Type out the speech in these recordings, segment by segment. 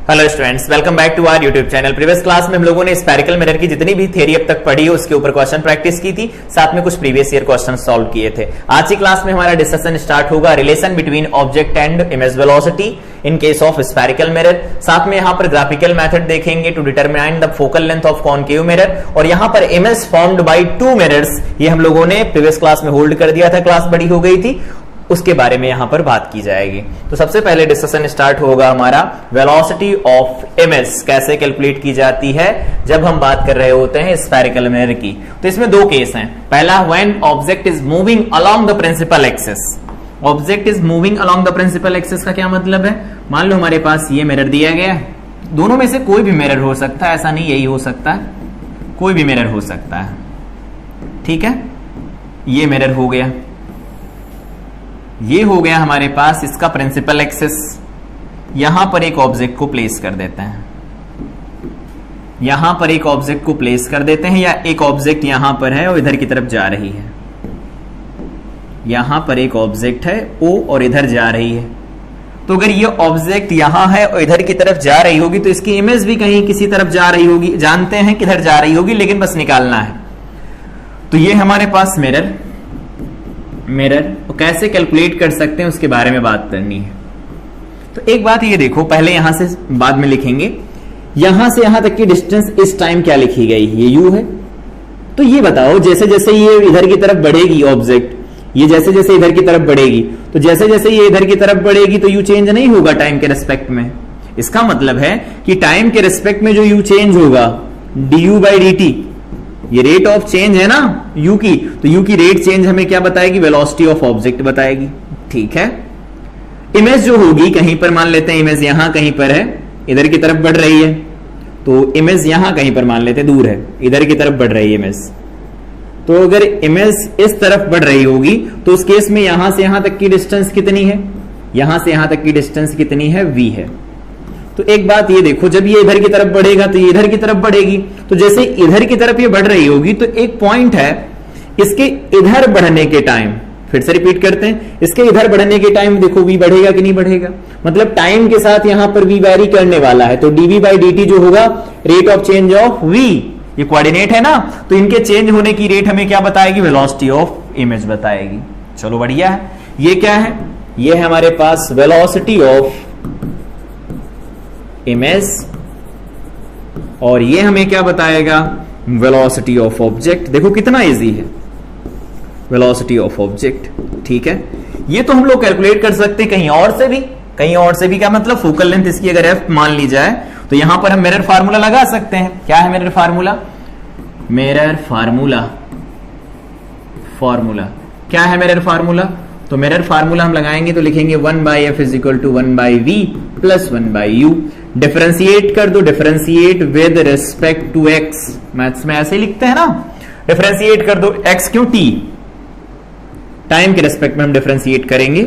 Hello students, welcome back to our YouTube channel. Previous class में हम लोगों ने स्फेरिकल मिरर की जितनी भी थ्योरी अब तक पढ़ी है उसके ऊपर क्वेश्चन प्रैक्टिस की थी, साथ में कुछ प्रीवियस ईयर क्वेश्चन सॉल्व किए थे। आज की क्लास में हमारा डिस्कशन स्टार्ट होगा relation between object and image velocity in case of spherical mirror. साथ में यहाँ पर ग्राफिकल मेथड देखेंगे to determine the focal length of concave mirror, और यहाँ पर image formed by two mirrors, ये हम लोगों ने प्रीवियस क्लास में होल्ड कर दिया था, क्लास बड़ी हो गई थी, उसके बारे में यहां पर बात की जाएगी। तो सबसे पहले डिस्कशन स्टार्ट होगा हमारा वेलोसिटी ऑफ इमेज कैसे कैलकुलेट की जाती है जब हम बात कर रहे होते हैं स्फेरिकल मिरर की। तो इसमें दो केस हैं। पहला, when object is moving along the principal axis. Object is moving along the principal axis का क्या मतलब है? मान लो हमारे पास ये मिरर दिया गया है, दोनों में से कोई भी मिरर हो सकता है, ऐसा नहीं यही हो सकता है, कोई भी मिरर हो सकता है, ठीक है। ये मिरर हो गया, ये हो गया हमारे पास इसका प्रिंसिपल एक्सिस। यहां पर एक ऑब्जेक्ट को प्लेस कर देते हैं, यहां पर एक ऑब्जेक्ट को प्लेस कर देते हैं, या एक ऑब्जेक्ट यहां पर है और इधर की तरफ जा रही है। यहां पर एक ऑब्जेक्ट है ओ और इधर जा रही है। तो अगर ये ऑब्जेक्ट यहां है और इधर की तरफ जा रही होगी तो इसकी इमेज भी कहीं किसी तरफ जा रही होगी, जानते हैं किधर जा रही होगी, लेकिन बस निकालना है। तो ये हमारे पास मिरर कैसे कैलकुलेट कर सकते हैं उसके बारे में बात करनी है। तो एक बात ये देखो, पहले यहां से बाद में लिखेंगे, यहां से यहां तक की डिस्टेंस इस टाइम क्या लिखी गई? ये u है। तो ये बताओ, जैसे जैसे ये इधर की तरफ बढ़ेगी ऑब्जेक्ट, ये जैसे जैसे इधर की तरफ बढ़ेगी, तो जैसे जैसे ये इधर की तरफ बढ़ेगी तो u चेंज नहीं होगा टाइम के रिस्पेक्ट में। इसका मतलब है कि टाइम के रिस्पेक्ट में जो u चेंज होगा du बाई dt, ये रेट ऑफ चेंज है ना u की, तो u की रेट चेंज हमें क्या बताएगी? वेलोसिटी ऑफ ऑब्जेक्ट बताएगी, ठीक है। इमेज जो होगी, कहीं पर मान लेते हैं इमेज यहां कहीं पर है, इधर की तरफ बढ़ रही है, तो इमेज यहां कहीं पर मान लेते हैं दूर है, इधर की तरफ बढ़ रही है इमेज। तो अगर इमेज इस तरफ बढ़ रही होगी तो उस केस में यहां से यहां तक की डिस्टेंस कितनी है? यहां से यहां तक की डिस्टेंस कितनी है? v है। तो एक बात ये देखो, जब ये इधर की तरफ बढ़ेगा तो ये इधर की तरफ बढ़ेगी, तो जैसे इधर की तरफ ये बढ़ रही होगी तो एक पॉइंट है इसके इधर बढ़ने के टाइम, फिर से रिपीट करते हैं, इसके इधर बढ़ने के टाइम देखो v बढ़ेगा कि नहीं बढ़ेगा? मतलब टाइम के साथ यहां पर v वैरी करने वाला है, तो dv बाई dt जो होगा rate of change of v, ये कोऑर्डिनेट है ना, तो इनके चेंज होने की रेट हमें क्या बताएगी? वेलोसिटी ऑफ इमेज बताएगी। चलो बढ़िया है। ये क्या है? ये है हमारे पास वेलोसिटी ऑफ इमेज, और ये हमें क्या बताएगा? Velocity of object. देखो कितना इजी है, वेलोसिटी ऑफ ऑब्जेक्ट, ठीक है। ये तो हम लोग कैलकुलेट कर सकते हैं कहीं और से भी, कहीं और से भी। क्या मतलब? फोकल लेंथ इसकी अगर f मान ली जाए तो यहां पर हम मिरर फार्मूला लगा सकते हैं। क्या है मिरर फार्मूला? मिरर फार्मूला क्या है मिरर फार्मूला? तो मिरर फार्मूला हम लगाएंगे तो लिखेंगे 1/f is equal to 1/v plus 1/u। Differentiate कर दो, differentiate with respect to x, maths में ऐसे लिखते हैं ना, डिफरेंशिएट कर दो x क्यों? t, टाइम के रिस्पेक्ट में हम डिफरेंशिएट करेंगे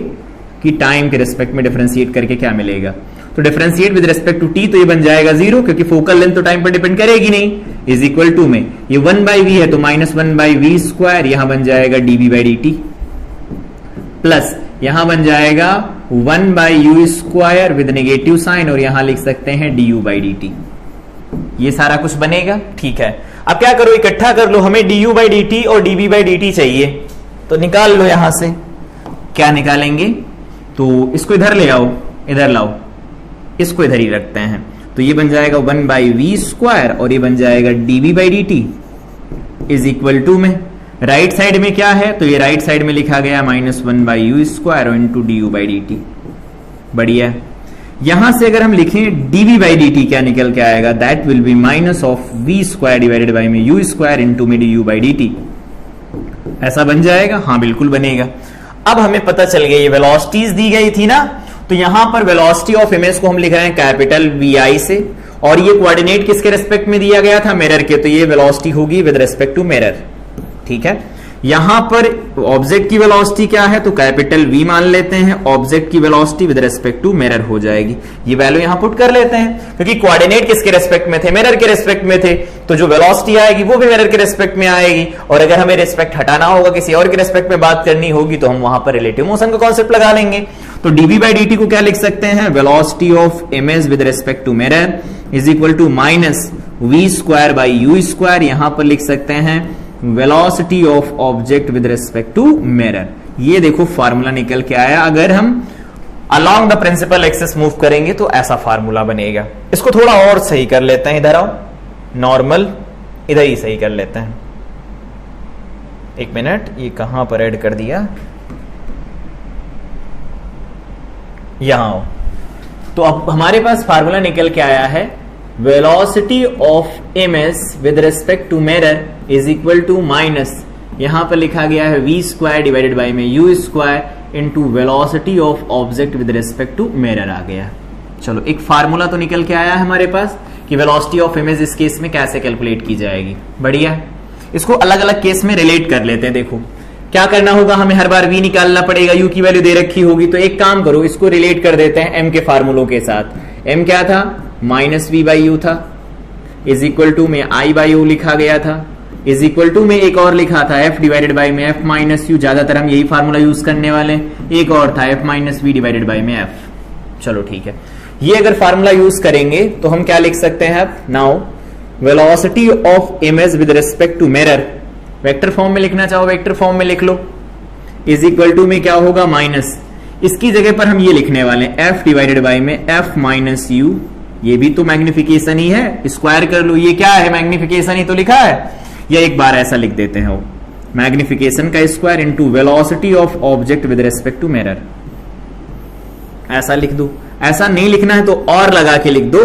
कि टाइम के रिस्पेक्ट में डिफरेंशिएट करके क्या मिलेगा। तो differentiate with respect to t, तो ये बन जाएगा 0, क्योंकि फोकल लेंथ तो टाइम पर डिपेंड करेगी नहीं, इज इक्वल टू में ये 1/v है तो माइनस 1/v स्क्वायर, यहां बन जाएगा dv बाई dt, प्लस यहां बन जाएगा 1/u square with negative sign, और यहां लिख सकते हैं du बाई dt। ये सारा कुछ बनेगा, ठीक है। अब क्या करो, इकट्ठा कर लो, हमें du बाई dt और dv बाई dt चाहिए, तो निकाल लो यहां से। क्या निकालेंगे? तो इसको इधर ले आओ, इधर लाओ, इसको इधर ही रखते हैं, तो ये बन जाएगा 1/v स्क्वायर, और ये बन जाएगा dv by dt is equal to में राइट साइड में क्या है? तो ये राइट साइड में लिखा गया minus 1/u square into du by dt। बढ़िया। यहां से अगर हम लिखें dv बाई dt क्या निकल के आएगा? That will be minus of v square divided by में u स्क्वायर इंटू में du बाई dt। ऐसा बन जाएगा? हाँ बिल्कुल बनेगा। अब हमें पता चल गया ये वेलोसिटीज दी गई थी ना, तो यहां पर वेलोसिटी ऑफ इमेज को हम लिख रहे हैं कैपिटल vi से, और ये कोऑर्डिनेट किसके रिस्पेक्ट में दिया गया था? मिरर के, तो ये वेलोसिटी होगी विद रिस्पेक्ट टू मिरर, ठीक है। यहां पर ऑब्जेक्ट की वेलोसिटी क्या है, तो कैपिटल V मान लेते हैं, ऑब्जेक्ट की velocity with respect to mirror हो जाएगी। ये वैल्यू यहां पुट कर लेते हैं, क्योंकि कोऑर्डिनेट किसके रेस्पेक्ट में थे, मिरर के रेस्पेक्ट में थे, तो जो वेलोसिटी आएगी वो भी मिरर के रेस्पेक्ट में आएगी। और अगर हमें रेस्पेक्ट हटाना होगा, किसी और के रेस्पेक्ट में बात करनी होगी, तो हम वहां पर रिलेटिव मोशन का कॉन्सेप्ट लगा लेंगे। तो dv/dt को क्या लिख सकते हैं, velocity of image with respect to mirror is equal to minus v²/u²। यहां पर लिख सकते हैं velocity of object with respect to mirror. ये देखो फार्मूला निकल के आया। अगर हम along the principal axis move करेंगे तो ऐसा फार्मूला बनेगा। इसको थोड़ा और सही कर लेते हैं, इधर आओ, नॉर्मल इधर ही सही कर लेते हैं। एक मिनट, ये कहां पर ऐड कर दिया, यहां आओ। तो अब हमारे पास फार्मूला निकल के आया है, velocity of image with respect to mirror is equal to minus, यहां पर लिखा गया है v² डिवाइडेड बाई में u² into velocity of object with respect to mirror आ गया। चलो एक फार्मूला तो निकल के आया है हमारे पास कि वेलोसिटी ऑफ इमेज इस केस में कैसे कैलकुलेट की जाएगी। बढ़िया, इसको अलग अलग केस में रिलेट कर लेते हैं। देखो क्या करना होगा, हमें हर बार v निकालना पड़ेगा, u की वैल्यू दे रखी होगी, तो एक काम करो, इसको रिलेट कर देते हैं m के फार्मूलों के साथ। m क्या था, -v/u था, इज इक्वल टू में i/u लिखा गया था, इज इक्वल टू में एक और लिखा था f डिवाइडेड बाई में f माइनस यू, ज्यादातर हम यही फार्मूला यूज करने वाले, एक और था f minus v divided by में f। चलो ठीक है, ये अगर फार्मूला यूज करेंगे तो हम क्या लिख सकते हैं, now velocity of image with respect to mirror, vector form में लिखना चाहो वेक्टर फॉर्म में लिख लो, इज इक्वल टू में क्या होगा, माइनस, इसकी जगह पर हम ये लिखने वाले f डिवाइडेड बाई में f माइनस यू, ये भी तो मैग्निफिकेशन ही है, स्क्वायर कर लो, ये क्या है, मैग्निफिकेशन ही तो लिखा है, या एक बार ऐसा लिख देते हैं, मैग्निफिकेशन का square into velocity of object with respect to mirror, ऐसा लिख दो। ऐसा नहीं लिखना है तो और लगा के लिख दो,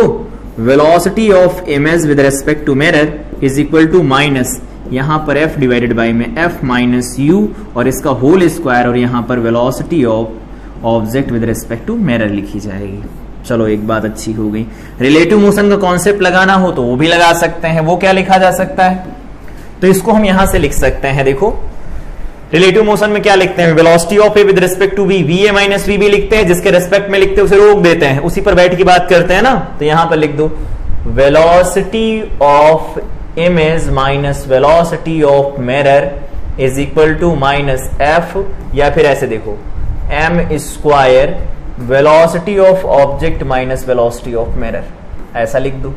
velocity of image with respect to mirror is equal to minus, यहां पर f डिवाइडेड बाई में f माइनस यू और इसका होल स्क्वायर, और यहां पर velocity of object with respect to mirror लिखी जाएगी। चलो एक बात अच्छी हो गई। रिलेटिव मोशन का कॉन्सेप्ट लगाना हो तो वो भी लगा सकते हैं, वो क्या लिखा जा सकता है, तो इसको हम यहां से लिख सकते हैं। देखो रिलेटिव मोशन में क्या लिखते हैं, velocity of a with respect to v, va minus v भी लिखते हैं, जिसके रिस्पेक्ट में लिखते हैं उसे रोक देते हैं, उसी पर बैठ की बात करते हैं ना, तो यहां पर लिख दो velocity of image minus velocity of mirror is equal to minus f, या फिर ऐसे देखो m square velocity of object minus velocity of mirror, ऐसा लिख दो।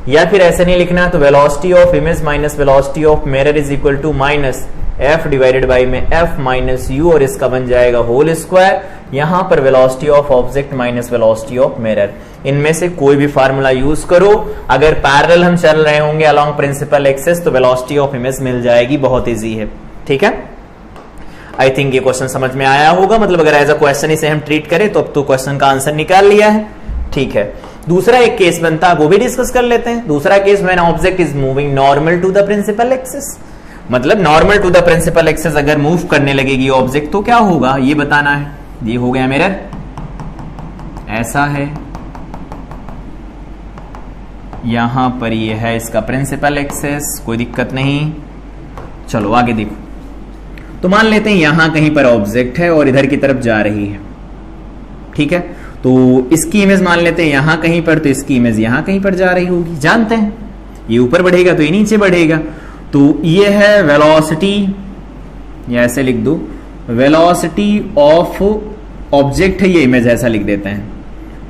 या फिर ऐसे नहीं लिखना तो velocity of image minus velocity of mirror is equal to minus f divided by में f माइनस u, और इसका बन जाएगा होल स्क्वायर, यहां पर velocity of object minus velocity of mirror. इनमें से कोई भी फार्मूला यूज करो, अगर पैरेलल हम चल रहे होंगे अलोंग प्रिंसिपल एक्सिस तो वेलोसिटी ऑफ इमेज मिल जाएगी, बहुत इजी है। ठीक है, आई थिंक ये क्वेश्चन समझ में आया होगा, मतलब अगर एज अ क्वेश्चन इसे हम ट्रीट करें तो अब तो क्वेश्चन का आंसर निकाल लिया है। ठीक है, दूसरा एक केस बनता, वो भी डिस्कस कर लेते हैं। दूसरा case, when object is moving normal to the principal axis, मतलब normal to the principal axis अगर मूव करने लगेगी ऑब्जेक्ट तो क्या होगा, ये बताना है। ये हो गया मिरर, ऐसा है, यहां पर ये है इसका प्रिंसिपल एक्सिस, कोई दिक्कत नहीं। चलो आगे देखो, तो मान लेते हैं यहां कहीं पर ऑब्जेक्ट है और इधर की तरफ जा रही है। ठीक है, तो इसकी इमेज मान लेते हैं यहां कहीं पर, तो इसकी इमेज यहां कहीं पर जा रही होगी, जानते हैं ये ऊपर बढ़ेगा तो ये नीचे बढ़ेगा। तो ये है वेलोसिटी, या ऐसे लिख दो वेलोसिटी ऑफ ऑब्जेक्ट है, ये इमेज ऐसा लिख देते हैं,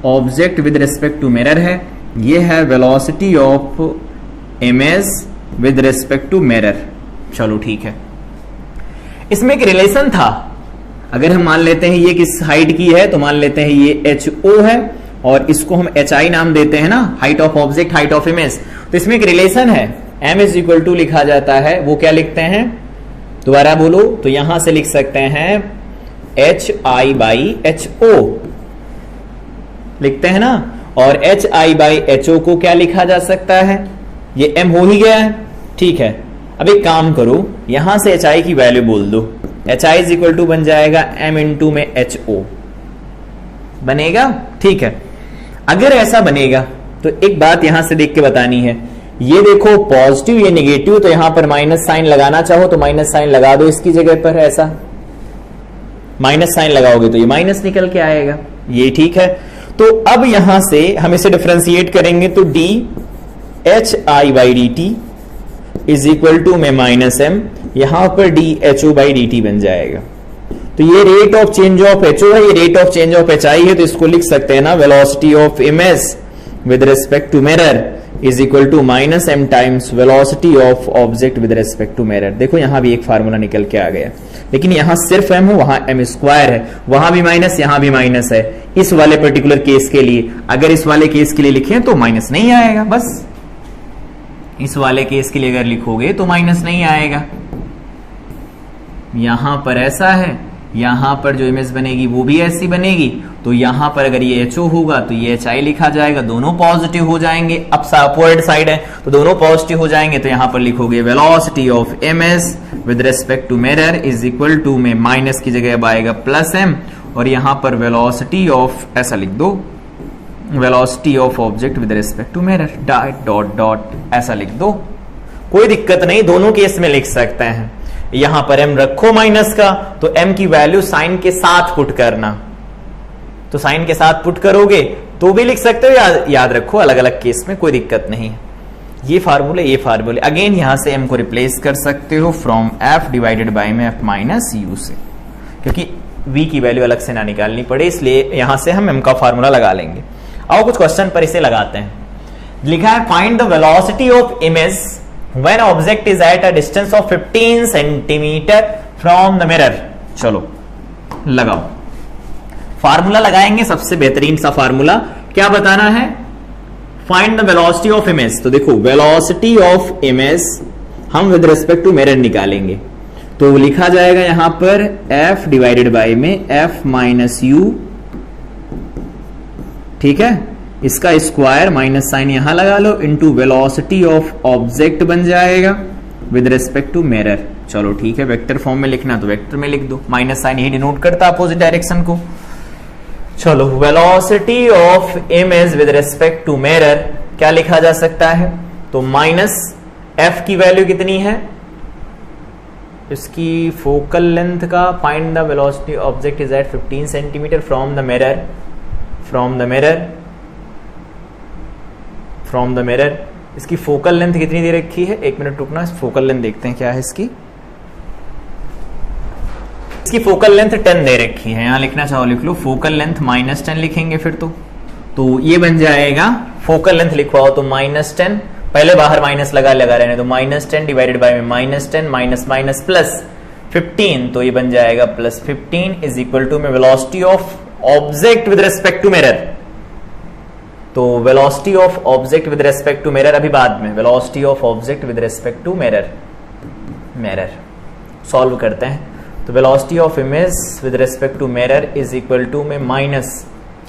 object with respect to mirror है, ये है velocity of image with respect to mirror. चलो ठीक है, इसमें एक रिलेशन था, अगर हम मान लेते हैं ये किस हाइट की है, तो मान लेते हैं ये HO है और इसको हम HI नाम देते हैं ना, height of object height of image, तो इसमें एक रिलेशन है, m इज इक्वल टू लिखा जाता है, वो क्या लिखते हैं, दोबारा बोलो, तो यहां से लिख सकते हैं HI बाई HO लिखते हैं ना, और HI बाई HO को क्या लिखा जा सकता है, ये m हो ही गया है। ठीक है, अब एक काम करो, यहां से HI की वैल्यू बोल दो, HI इज इक्वल टू बन जाएगा m इंटू में HO बनेगा। ठीक है, अगर ऐसा बनेगा तो एक बात यहां से देख के बतानी है, ये देखो पॉजिटिव, ये निगेटिव, तो यहां पर माइनस साइन लगाना चाहो तो माइनस साइन लगा दो इसकी जगह पर, ऐसा माइनस साइन लगाओगे तो ये माइनस निकल के आएगा, ये ठीक है। तो अब यहां से हम इसे डिफरेंशिएट करेंगे तो d h i by d t is equal to में माइनस एम, यहां पर d h o by d t बन जाएगा। तो ये rate of change of h o है, ये rate of change of h i है, तो इसको लिख सकते हैं ना velocity of image with respect to mirror is equal to minus m times velocity of object with respect to mirror. देखो यहां भी एक फार्मूला निकल के आ गया, लेकिन यहां सिर्फ एम है, वहां एम स्क्वायर है, वहां भी माइनस, यहां भी माइनस है। इस वाले पर्टिकुलर केस के लिए, अगर इस वाले केस के लिए लिखें तो माइनस नहीं आएगा, बस इस वाले केस के लिए अगर लिखोगे तो माइनस नहीं आएगा। यहां पर ऐसा है, यहां पर जो इमेज बनेगी वो भी ऐसी बनेगी, तो यहां पर अगर ये एच ओ होगा तो ये एच आई लिखा जाएगा, दोनों पॉजिटिव हो जाएंगे, अपवर्ड साइड है तो दोनों पॉजिटिव हो जाएंगे। तो यहां पर लिखोगे velocity of image with respect to mirror is equal to में माइनस की जगह अब आएगा प्लस एम, और यहां पर वेलोसिटी ऑफ, ऐसा लिख दो, velocity of object with respect to mirror dot dot ऐसा लिख दो, कोई दिक्कत नहीं, दोनों केस में लिख सकते हैं। यहां पर m रखो माइनस का, तो m की वैल्यू साइन के साथ पुट करना, तो साइन के साथ पुट करोगे तो भी लिख सकते हो, याद रखो अलग अलग केस में कोई दिक्कत नहीं है। ये फार्मूले अगेन यहां से m को रिप्लेस कर सकते हो फ्रॉम f डिवाइडेड बाय में f माइनस u से, क्योंकि v की वैल्यू अलग से ना निकालनी पड़े, इसलिए यहां से हम m का फार्मूला लगा लेंगे। आओ कुछ क्वेश्चन पर इसे लगाते हैं। लिखा है find the velocity of image when object is at a distance of 15 centimeter from the mirror। चलो लगाओ, फार्मूला लगाएंगे, सबसे बेहतरीन सा फार्मूला क्या बताना है, find the velocity of image. तो देखो वेलोसिटी ऑफ इमेज हम विद रिस्पेक्ट टू मिरर निकालेंगे, तो लिखा जाएगा यहां पर f डिवाइडेड बाय में f माइनस यू, ठीक है, इसका स्क्वायर माइनस साइन यहां लगा लो, इनटू वेलोसिटी ऑफ ऑब्जेक्ट बन जाएगा विद रिस्पेक्ट टू मिरर। चलो ठीक है, वेक्टर फॉर्म में लिखना तो वेक्टर में लिख दो, माइनस साइन यही डिनोट करता है अपोजिट डायरेक्शन को। चलो velocity of image with respect to mirror क्या लिखा जा सकता है, तो माइनस एफ की वैल्यू कितनी है, इसकी फोकल लेंथ का, find the velocity object is at 15 centimetre from the mirror, इसकी फोकल लेंथ कितनी दे रखी है, एक मिनट रुकना, फोकल लेंथ देखते हैं क्या है इसकी फोकल लेंथ 10 दे रखी है, यहां लिखना चाहो लिख लो, फोकल लेंथ माइनस 10 लिखेंगे फिर तो ये बन जाएगा, फोकल लेंथ लिखवाओ तो माइनस 10, पहले बाहर माइनस लगा रहने तो माइनस 10 डिवाइडेड बाय में माइनस 10 माइनस माइनस प्लस 15, तो ये बन जाएगा प्लस 15 इज इक्वल टू में velocity of object with respect to mirror. तो velocity of object with respect to mirror अभी बाद में, velocity of object with respect to mirror solve करते हैं। तो velocity of image with respect to mirror is equal to में minus,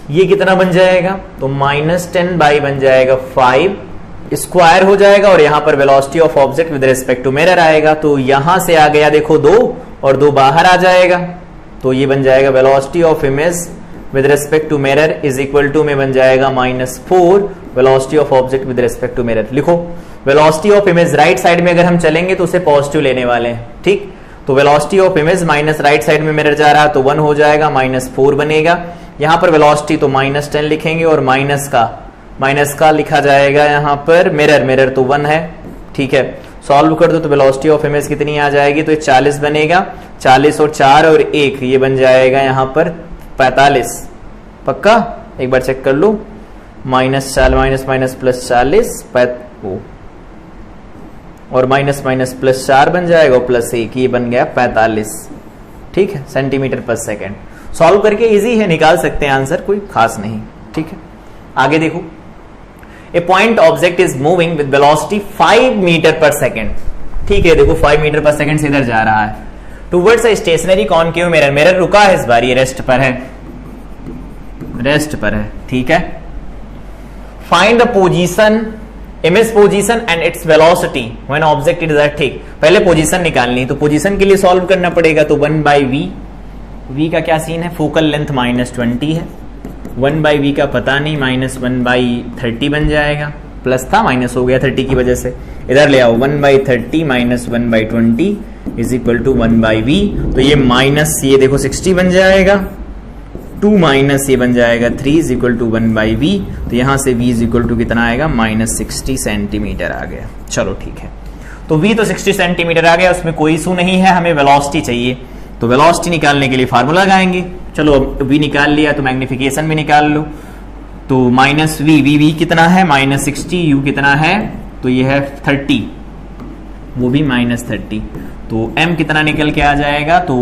ये कितना बन जाएगा, तो माइनस 10 बाई बन जाएगा 5, स्क्वायर हो जाएगा, और यहां पर velocity of object with respect to mirror आएगा, तो यहां से आ गया देखो 2 और 2 बाहर आ जाएगा, तो ये बन जाएगा velocity of image with respect to mirror is equal to में बन जाएगा -4 velocity of object with respect to mirror. लिखो velocity of image right side में अगर हम चलेंगे तो उसे पॉजिटिव लेने वाले हैं, ठीक, तो velocity of image minus right side में मिरर जा रहा है तो 1 हो जाएगा, -4 बनेगा, यहां पर वेलोसिटी तो -10 लिखेंगे और माइनस का लिखा जाएगा यहां पर मिरर तो 1 है, ठीक है, सॉल्व कर दो तो वेलोसिटी ऑफ इमेज कितनी आ जाएगी, तो 40 बनेगा, 40 और 4 और 1 ये बन जाएगा यहां पर 45, पक्का एक बार चेक कर लो, -4 माइनस प्लस 40 और माइनस प्लस 4 बन जाएगा और प्लस 1 ये बन गया 45, ठीक है, सेंटीमीटर पर सेकेंड। सॉल्व करके इजी है, निकाल सकते हैं आंसर, कोई खास नहीं, ठीक है। आगे देखो, a point object is moving with velocity 5 metre per second, ठीक है, देखो 5 मीटर पर सेकेंड से इधर जा रहा है towards a stationary concave mirror रुका है इस बार, ये रेस्ट पर है, ठीक है। Find the position, image position and its velocity when object is at, ठीक, पहले पोजीशन निकालनी, तो पोजीशन के लिए सॉल्व करना पड़ेगा, तो 1/v, v का क्या सीन है, फोकल लेंथ -20 है, 1/v का पता नहीं, -1/30 बन जाएगा, प्लस था माइनस हो गया 30 की वजह से, इधर ले आओ 1/30 minus 1/20 is equal to 1/v। तो ये माइनस ये देखो 60 बन जाएगा, 2 माइनस ये बन जाएगा 3 इज इक्वल टू 1/v। तो यहां से v इज इक्वल टू कितना आएगा, -60 सेंटीमीटर आ गया। चलो ठीक है, तो v तो 60 सेंटीमीटर आ गया, उसमें कोई इशू नहीं है। हमें वेलोसिटी चाहिए, तो वेलोसिटी निकालने के लिए फार्मूला लगाएंगे। चलो अब v निकाल लिया तो मैग्निफिकेशन भी निकाल लो। तो माइनस v कितना है, -60, u कितना है, तो ये है 30, वो भी -30। तो m कितना निकल के आ जाएगा, तो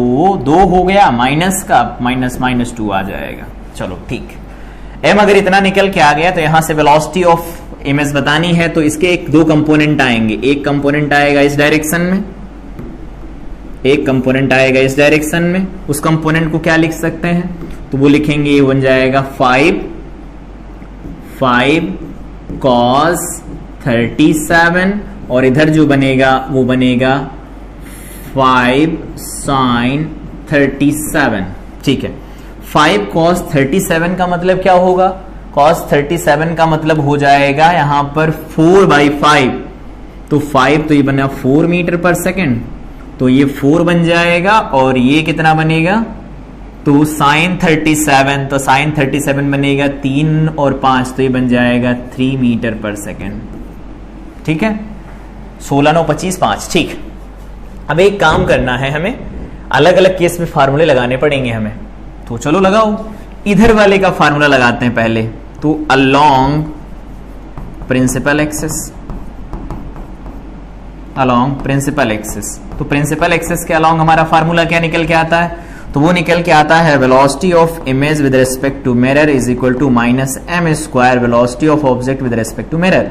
2 हो गया, माइनस का -2 आ जाएगा। चलो ठीक, m अगर इतना निकल के आ गया तो यहां से वेलोसिटी ऑफ इमेज बतानी है, तो इसके दो कंपोनेंट आएंगे। एक कंपोनेंट आएगा इस डायरेक्शन में, एक कंपोनेंट आएगा इस डायरेक्शन में। उस कंपोनेंट को क्या लिख सकते हैं, तो वो लिखेंगे, ये बन जाएगा 5 cos 37, और इधर जो बनेगा वो बनेगा 5 sin 37। ठीक है, 5 cos 37 का मतलब क्या होगा, cos 37 का मतलब हो जाएगा यहां पर 4/5। तो 5 तो ये बना 4 मीटर पर सेकेंड, तो ये 4 बन जाएगा, और ये कितना बनेगा, तो sin 37, तो sin 37 बनेगा 3 और 5, तो ये बन जाएगा 3 मीटर पर सेकेंड। ठीक है, 16 9 25 5। ठीक, अब एक काम करना है, हमें अलग अलग केस में फार्मूले लगाने पड़ेंगे हमें। तो चलो लगाओ, इधर वाले का फार्मूला लगाते हैं पहले। तो along principal axis, along principal axis, तो प्रिंसिपल एक्सिस के अलोंग हमारा फार्मूला क्या निकल के आता है, तो वो निकल के आता है velocity of image with respect to mirror is equal to -m² velocity of object with respect to mirror.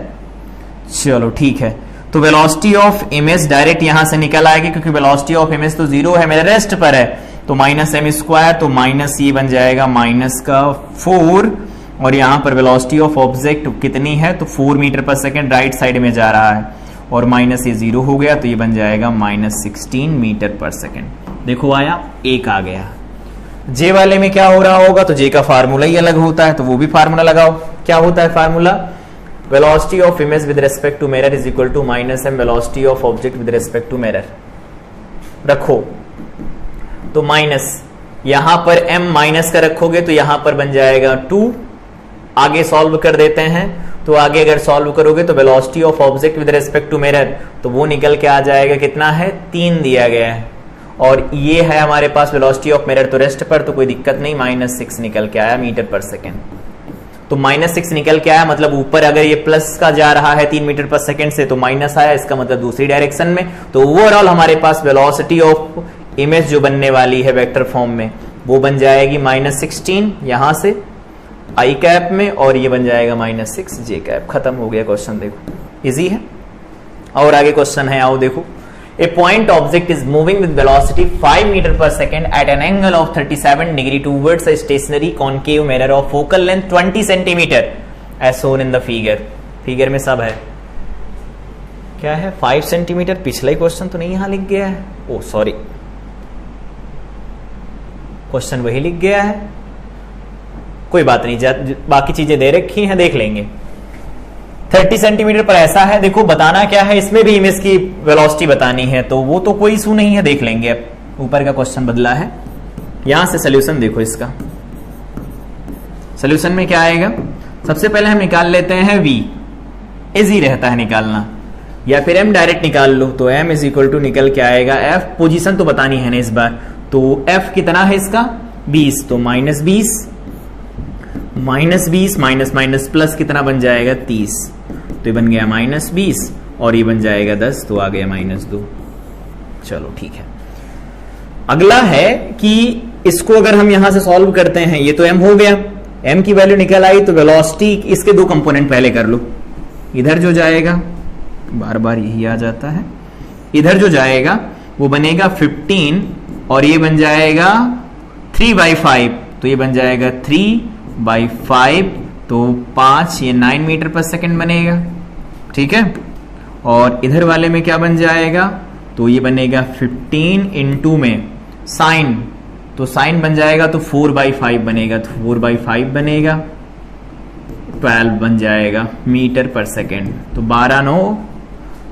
चलो ठीक है, तो वेलोसिटी ऑफ इमेज डायरेक्ट यहां से निकल आएगी, क्योंकि वेलोसिटी ऑफ इमेज तो 0 है, मेरे रेस्ट पर है, तो -m², तो माइनस ये बन जाएगा -4, और यहां पर वेलोसिटी ऑफ ऑब्जेक्ट कितनी है, तो 4 metre per second right side में जा रहा है, और माइनस ये 0 हो गया, तो ये बन जाएगा -16 मीटर पर सेकेंड। देखो आया, 1 आ गया। जे वाले में क्या हो रहा होगा, तो जे का फार्मूला ही अलग होता है, तो वो भी फार्मूला लगाओ। क्या होता है formula, velocity of image with respect to mirror is equal to -m velocity of object with respect to mirror. रखो, तो माइनस यहां पर m माइनस का रखोगे तो यहां पर बन जाएगा 2। आगे सॉल्व कर देते हैं, तो आगे अगर सॉल्व करोगे तो velocity of object with respect to mirror, तो वो निकल के आ जाएगा, कितना है, 3 दिया गया है, और ये है हमारे पास वेलोसिटी ऑफ मिरर, तो रेस्ट पर तो कोई दिक्कत नहीं, -6 निकल के आया मीटर पर सेकेंड। तो -6 निकल के आया, मतलब ऊपर अगर ये प्लस का जा रहा है 3 मीटर पर सेकेंड से, तो माइनस आया, इसका मतलब दूसरी डायरेक्शन में। तो ओवरऑल हमारे पास वेलोसिटी ऑफ इमेज जो बनने वाली है वेक्टर फॉर्म में, वो बन जाएगी -16 यहां से आई कैप में, और ये बन जाएगा -6 जे कैप। खत्म हो गया क्वेश्चन। देखो इजी है। और आगे क्वेश्चन है, आओ देखो। A point object is moving with velocity 5 meter per second at an angle of 37 degree towards a stationary concave mirror of focal length 20 centimeter as shown in the figure। Figure में सब है, क्या है, 5 centimetre. पिछला ही question तो नहीं यहां लिख गया है, ओ सॉरी, क्वेश्चन वही लिख गया है, कोई बात नहीं, बाकी चीजें दे रखी हैं, देख लेंगे। 30 सेंटीमीटर पर ऐसा है। देखो बताना क्या है, इसमें भी इमेज की वेलोसिटी बतानी है, तो वो तो कोई इशू नहीं है, देख लेंगे। अब ऊपर का क्वेश्चन बदला है, यहां से सोल्यूशन देखो इसका। सोल्यूशन में क्या आएगा, सबसे पहले हम निकाल लेते हैं v, इजी रहता है निकालना, या फिर m डायरेक्ट निकाल लो। तो m इज इक्वल टू निकल के आएगा f, पोजीशन तो बतानी है ना इस बार, तो f कितना है इसका 20, तो -20 माइनस माइनस प्लस कितना बन जाएगा 30, तो ये बन गया -20, और ये बन जाएगा 10, तो आ गया -2। चलो ठीक है। अगला है कि इसको अगर हम यहां से सॉल्व करते हैं, ये तो m हो गया, m की वैल्यू निकल आई, तो वेलोसिटी इसके दो कंपोनेंट पहले कर लो। इधर जो जाएगा, बार बार यही आ जाता है, इधर जो जाएगा वो बनेगा 15, और ये बन जाएगा 3/5, तो ये बन जाएगा 3/5, तो 5, ये 9 मीटर पर सेकेंड बनेगा। ठीक है, और इधर वाले में क्या बन जाएगा, तो ये बनेगा 15 इंटू में साइन, तो साइन बन जाएगा तो 4/5 बनेगा, तो 4/5 बनेगा, 12 बन जाएगा मीटर पर सेकेंड। तो 12 9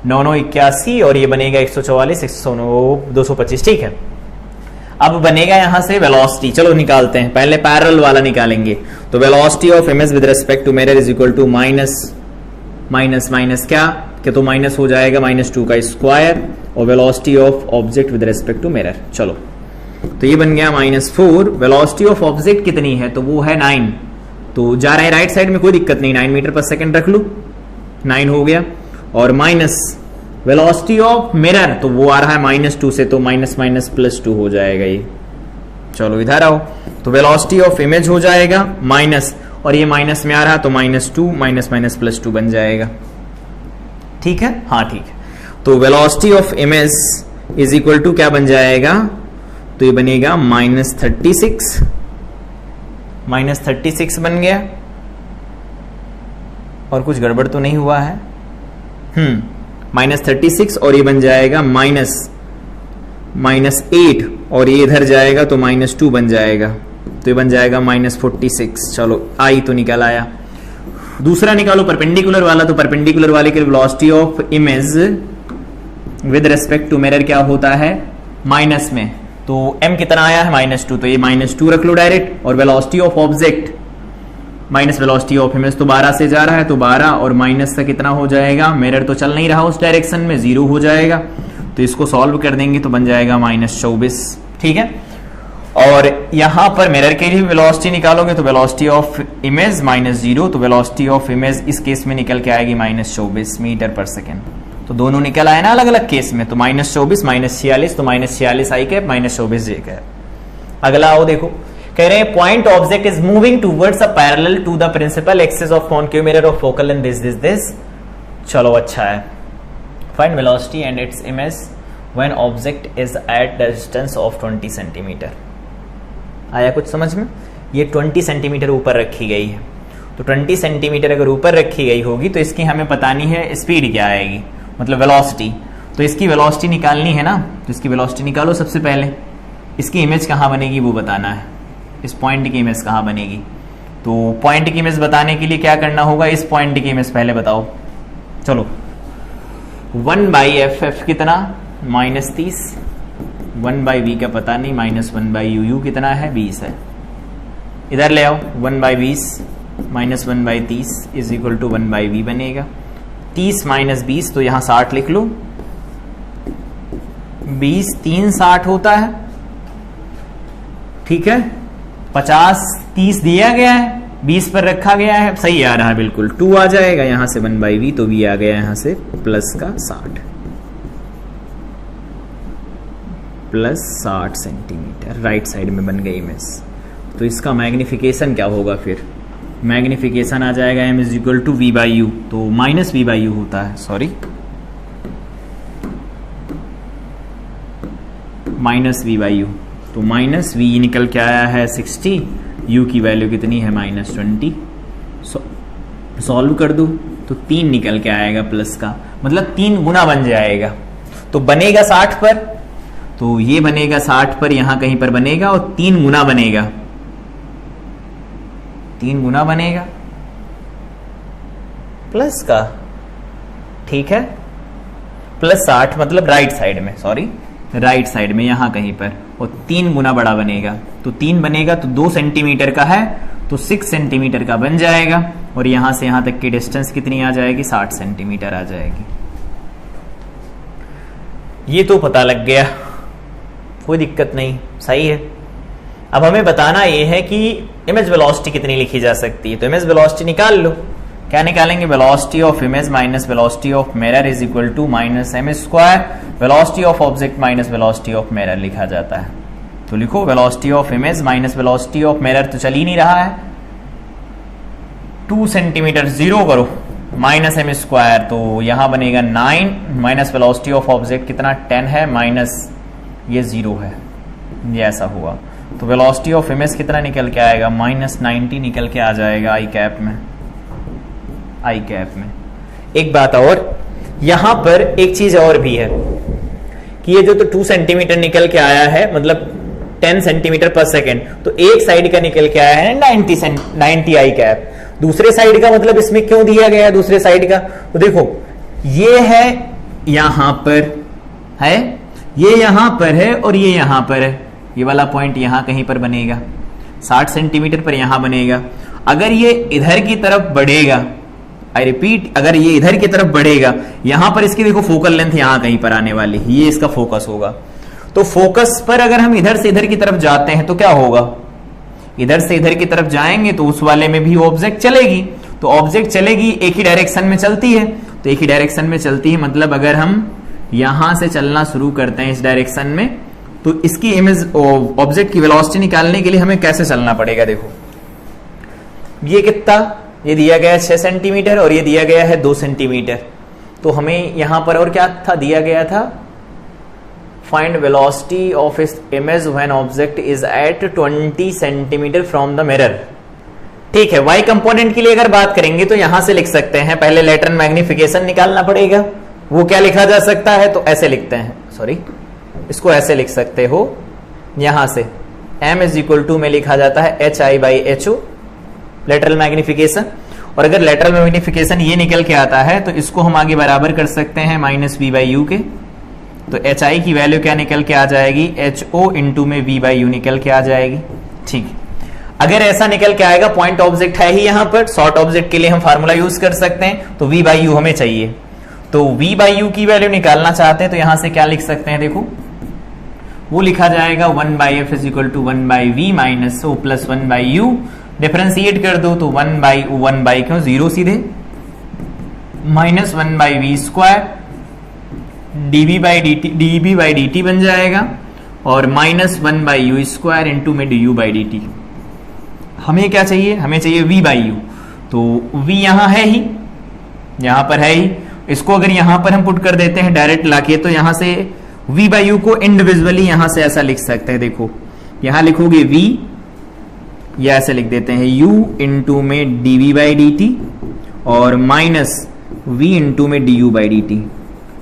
9 9 81 और ये बनेगा 144 109 225। ठीक है, अब बनेगा यहां से वेलोसिटी। चलो निकालते हैं, पहले पैरेलल वाला निकालेंगे। तो velocity of image with respect to mirror is equal to minus minus minus क्या तो माइनस हो जाएगा -2 का स्क्वायर और velocity of object with respect to mirror. चलो तो ये बन गया -4। वेलोसिटी ऑफ ऑब्जेक्ट कितनी है तो वो है 9। तो जा रहे हैं राइट साइड में, कोई दिक्कत नहीं, 9 मीटर पर सेकेंड रख लू, 9 हो गया। और माइनस वेलोसिटी ऑफ मिरर तो वो आ रहा है -2 से, तो माइनस माइनस +2 हो जाएगा ये। चलो इधर आओ, तो वेलोसिटी ऑफ इमेज हो जाएगा माइनस, और ये माइनस में आ रहा तो -2 माइनस माइनस +2 बन जाएगा। ठीक है, हाँ ठीक है। तो velocity of image is equal to क्या बन जाएगा, तो ये बनेगा -36 बन गया। और कुछ गड़बड़ तो नहीं हुआ है? -36 और ये बन जाएगा -8 और ये इधर जाएगा तो -2 बन जाएगा, तो ये बन जाएगा -46। चलो आई तो निकल आया। दूसरा निकालो परपेंडिकुलर वाला। तो परपेंडिकुलर वाले के velocity of image with respect to mirror क्या होता है, माइनस में। तो m कितना आया है -2, तो ये -2 रख लो डायरेक्ट। और velocity of object minus velocity of image, तो 12 से जा रहा है तो 12 और माइनस से कितना हो जाएगा, मिरर तो चल नहीं रहा उस डायरेक्शन में, 0 हो जाएगा। तो इसको सॉल्व कर देंगे तो बन जाएगा -24। ठीक है, और यहां पर मिरर के लिए वेलोसिटी निकालोगे तो वेलोसिटी ऑफ इमेज -0, तो वेलोसिटी ऑफ इमेज इस केस में निकल के आएगी -24 मीटर पर सेकेंड। तो दोनों निकल आए ना अलग अलग केस में, तो -24 -46, तो -46 आई कैप -24 जे कैप। अगला आओ देखो, कह रहे हैं point object is moving towards a parallel to the principal axis of concave mirror of focal length this. चलो अच्छा है। Find velocity and its image when object is at the distance of 20 centimetre. आया कुछ समझ में? ये 20 centimetre ऊपर रखी गई है, तो 20 सेंटीमीटर अगर ऊपर रखी गई होगी तो इसकी हमें बतानी है स्पीड क्या आएगी, मतलब वेलोसिटी। तो इसकी वेलोसिटी निकालनी है ना, तो इसकी वेलोसिटी निकालो सबसे पहले। इसकी इमेज कहाँ बनेगी वो बताना है, इस पॉइंट की इमेज कहाँ बनेगी। तो पॉइंट की इमेज बताने के लिए क्या करना होगा, इस पॉइंट की इमेज पहले बताओ। चलो 1/f कितना -30, 1/v का पता नहीं, -1/uu कितना है 20 है। इधर ले आओ 1/20 -1/30 इज इक्वल टू 1/v बनेगा। 30 - 20 तो यहां 60 लिख लो, 20 3 60 होता है। ठीक है, 50 30 दिया गया है, 20 पर रखा गया है, सही आ रहा है बिल्कुल। 2 आ जाएगा यहां से 1/v, तो v आ गया यहां से प्लस का 60 सेंटीमीटर राइट साइड में बन गई इमेज। तो इसका मैग्निफिकेशन क्या होगा, फिर मैग्निफिकेशन आ जाएगा m is equal to v/u, तो -v/u होता है, सॉरी -v/u। तो -v निकल के आया है 60, u की वैल्यू कितनी है -20। सॉल्व कर दो तो 3 निकल के आएगा प्लस का, मतलब 3 गुना बन जाएगा। तो बनेगा 60 पर, तो ये बनेगा 60 पर, यहां कहीं पर बनेगा और 3 गुना बनेगा, 3 गुना बनेगा प्लस का। ठीक है, +60 मतलब राइट साइड में, सॉरी राइट साइड में यहां कहीं पर, और 3 गुना बड़ा बनेगा। तो 3 बनेगा तो 2 सेंटीमीटर का है तो 6 सेंटीमीटर का बन जाएगा, और यहां से यहां तक की डिस्टेंस कितनी आ जाएगी, 60 सेंटीमीटर आ जाएगी। ये तो पता लग गया, कोई दिक्कत नहीं, सही है। अब हमें बताना ये है कि इमेज वेलोसिटी कितनी लिखी जा सकती है। तो इमेज वेलोसिटी निकाल लो। क्या निकालेंगे, velocity of image minus velocity of mirror is equal to -m²। Velocity of object minus velocity of mirror लिखा जाता है। तो लिखो velocity of image minus velocity of mirror, तो चल ही नहीं रहा है, 2 सेंटीमीटर 0 करो -m², तो यहां बनेगा 9 माइनस वेलोसिटी ऑफ ऑब्जेक्ट कितना 10 है, माइनस ये 0 है, ये ऐसा हुआ। तो वेलोसिटी ऑफ इमेज कितना निकल के आएगा, -90 निकल के आ जाएगा आई कैप में। एक बात और, यहां पर एक चीज और भी है कि ये जो तो 2 सेंटीमीटर निकल के आया है, मतलब 10 सेंटीमीटर पर सेकेंड, तो एक साइड का निकल के आया है 90 आई कैप। दूसरे साइड का मतलब इसमें क्यों दिया गया है दूसरे साइड का, तो देखो ये है यहां पर है, ये यहां पर है और ये यहां पर है, ये वाला पॉइंट यहां कहीं पर बनेगा 60 सेंटीमीटर पर यहां बनेगा। अगर ये इधर की तरफ बढ़ेगा, आई रिपीट, अगर ये इधर की तरफ बढ़ेगा, यहां पर इसकी देखो फोकल लेंथ यहां कहीं पर आने वाली, ये इसका फोकस होगा। तो फोकस पर अगर हम इधर से इधर की तरफ जाते हैं तो क्या होगा, इधर से इधर की तरफ जाएंगे तो उस वाले में भी ऑब्जेक्ट चलेगी, तो ऑब्जेक्ट चलेगी एक ही डायरेक्शन में चलती है, तो एक ही डायरेक्शन में चलती है मतलब अगर हम यहां से चलना शुरू करते हैं इस डायरेक्शन में, तो इसकी इमेज ऑब्जेक्ट की वेलोसिटी निकालने के लिए हमें कैसे चलना पड़ेगा। देखो ये कितना, ये दिया गया है 6 सेंटीमीटर और ये दिया गया है 2 सेंटीमीटर, तो हमें यहां पर और क्या था दिया गया था, फाइंड वेलोसिटी ऑफ इस image when object is at 20 centimetre from the mirror. ठीक है, वाई कंपोनेंट के लिए अगर बात करेंगे तो यहां से लिख सकते हैं, पहले लेटरल मैग्निफिकेशन निकालना पड़ेगा, वो क्या लिखा जा सकता है, तो ऐसे लिखते हैं, सॉरी इसको ऐसे लिख सकते हो, यहां से m इज इक्वल टू में लिखा जाता है HI/HO लेटरल मैग्निफिकेशन, और अगर लेटरल मैग्निफिकेशन ये निकल के आता है तो इसको हम आगे बराबर कर सकते हैं -v/u के, तो HI की वैल्यू क्या निकल के आ जाएगी, HO इंटू में v/u निकल के आ जाएगी। ठीक, अगर ऐसा निकल के आएगा, पॉइंट ऑब्जेक्ट है ही यहां पर, शॉर्ट ऑब्जेक्ट के लिए हम फार्मूला यूज कर सकते हैं, तो v/u हमें चाहिए, तो v/u की वैल्यू निकालना चाहते हैं तो यहां से क्या लिख सकते हैं, देखो वो लिखा जाएगा 1/f is equal to 1/v minus o plus 1/u, differentiate कर दो तो 1/1 क्यों 0 सीधे माइनस 1/v स्क्वायर dv/dt बन जाएगा और माइनस 1/u स्क्वायर इंटू में du/dt। हमें क्या चाहिए, हमें चाहिए v/u, तो v यहां है ही, यहां पर है ही, इसको अगर यहां पर हम पुट कर देते हैं डायरेक्ट लाके, तो यहां से v/u को इंडिविजुअली यहां से ऐसा लिख सकते हैं, देखो यहां लिखोगे v, या ऐसे लिख देते हैं u इंटू में dv/dt और माइनस v इंटू में du/dt,